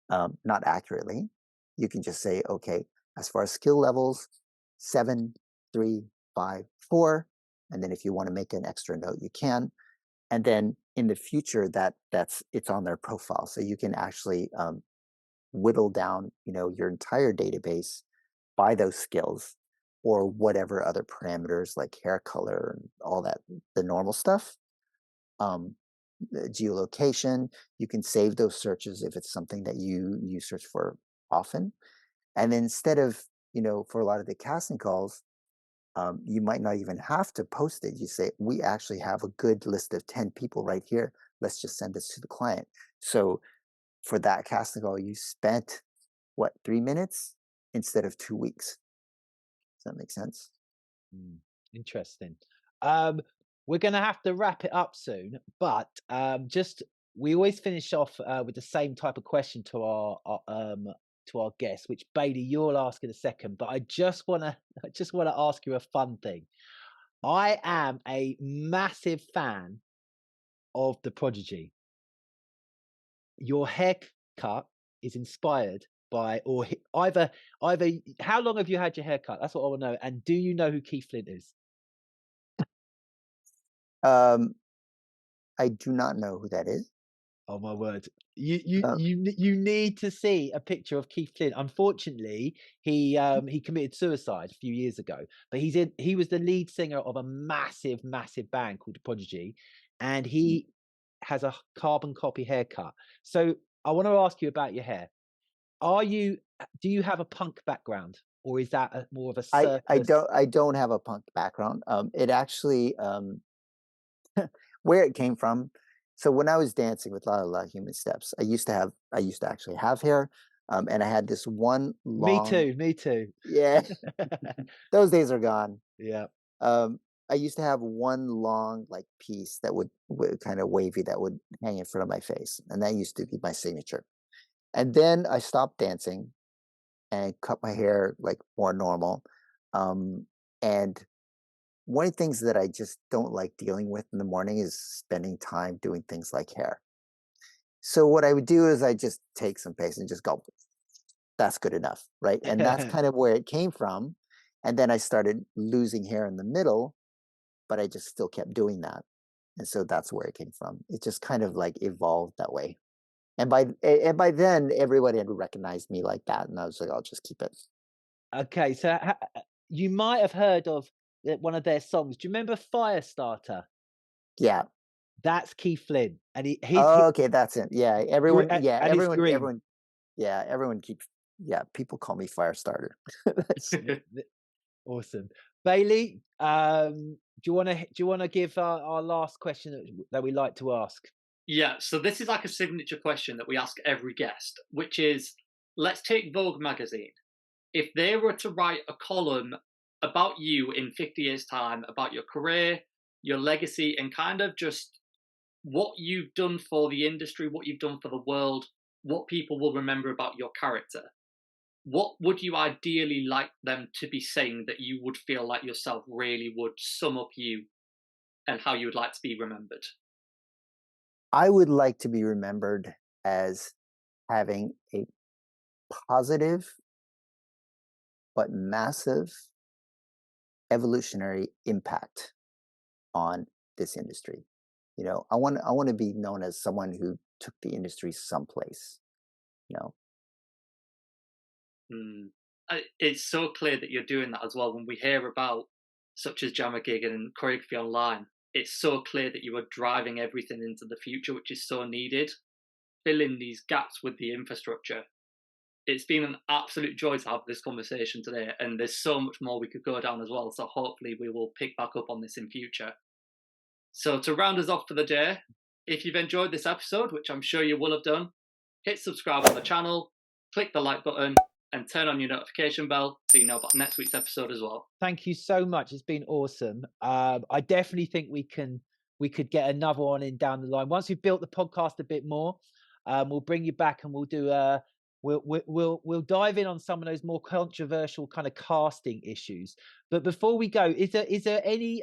not accurately, you can just say, okay, as far as skill levels, 7, 3, 5, 4. And then if you want to make an extra note, you can. And then in the future, it's on their profile. So you can actually whittle down, your entire database by those skills or whatever other parameters like hair color and all that, the normal stuff. The geolocation, you can save those searches if it's something that you search for often. And then instead of, for a lot of the casting calls, you might not even have to post it. You say, we actually have a good list of 10 people right here. Let's just send this to the client. So for that casting call, you spent 3 minutes instead of 2 weeks. Does that make sense? Interesting. Um, we're going to have to wrap it up soon, but just we always finish off with the same type of question to our guests, which Bailey you'll ask in a second. But I just wanna ask you a fun thing. I am a massive fan of the Prodigy. Your haircut is inspired by, or either. How long have you had your haircut? That's what I want to know. And do you know who Keith Flint is? Um, I do not know who that is. Oh my word! You Uh, you you need to see a picture of Keith Flint. Unfortunately, he committed suicide a few years ago. But he was the lead singer of a massive band called the Prodigy, and he has a carbon copy haircut. So I want to ask you about your hair. Do you have a punk background? or is that more of a I circus? I don't have a punk background. It actually where it came from. So when I was dancing with La La Human Steps, I used to actually have hair, and I had this one Me long, too, me too. yeah, those days are gone. Yeah. Um, I used to have one long like piece that would kind of wavy that would hang in front of my face, and that used to be my signature. And then I stopped dancing and cut my hair like more normal. And one of the things that I just don't like dealing with in the morning is spending time doing things like hair. So what I would do is I just take some paste and just go, that's good enough, right? And that's kind of where it came from. And then I started losing hair in the middle, but I just still kept doing that. And so that's where it came from. It just kind of like evolved that way. And by then everybody had recognized me like that, and I was like, I'll just keep it. Okay, so you might have heard of one of their songs. Do you remember Firestarter? Yeah. That's Keith Flynn, and Oh, okay, that's it. Yeah, everyone. Yeah, and it's green. everyone. Yeah, everyone keeps. Yeah, people call me Firestarter. That's, Awesome, Bailey. Do you want to give our last question that we like to ask? Yeah, so this is like a signature question that we ask every guest, which is, let's take Vogue magazine. If they were to write a column about you in 50 years' time, about your career, your legacy, and kind of just what you've done for the industry, what you've done for the world, what people will remember about your character, what would you ideally like them to be saying that you would feel like yourself really would sum up you and how you would like to be remembered? I would like to be remembered as having a positive but massive evolutionary impact on this industry. I want to be known as someone who took the industry someplace. You know. It's so clear that you're doing that as well. When we hear about such as Jamargig and Choreography Online, it's so clear that you are driving everything into the future, which is so needed, filling these gaps with the infrastructure. It's been an absolute joy to have this conversation today, and there's so much more we could go down as well, so hopefully we will pick back up on this in future. So to round us off for the day, if you've enjoyed this episode, which I'm sure you will have done, hit subscribe on the channel, click the like button, and turn on your notification bell so you know about next week's episode as well. Thank you so much. It's been awesome. I definitely think we could get another one in down the line. Once we've built the podcast a bit more, we'll bring you back and we'll do we'll dive in on some of those more controversial kind of casting issues. But before we go, is there any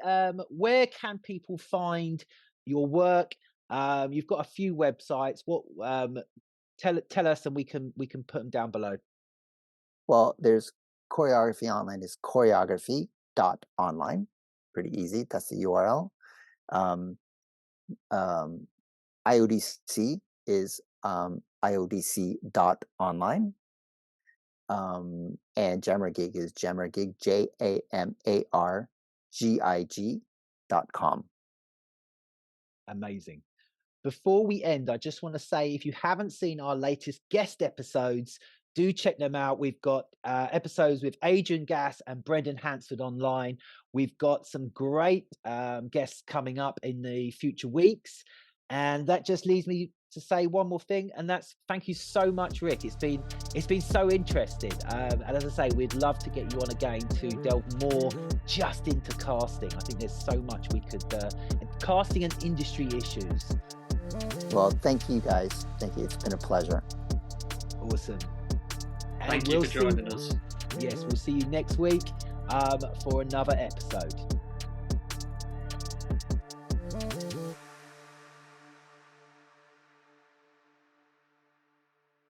where can people find your work? You've got a few websites. What tell us, and we can put them down below. Well, there's Choreography Online is choreography.online. Pretty easy. That's the URL. IODC is IODC.online. And Jamargig is Jamargig, JAMARGIG.com. Amazing. Before we end, I just want to say, if you haven't seen our latest guest episodes, do check them out. We've got episodes with Adrian Gass and Brendan Hansford online. We've got some great guests coming up in the future weeks. And that just leaves me to say one more thing, and that's thank you so much, Rick. It's been so interesting. And as I say, we'd love to get you on again to delve more just into casting. I think there's so much we could casting and industry issues. Well, thank you guys. Thank you. It's been a pleasure. Awesome. Thank you for joining us. Yes, we'll see you next week for another episode.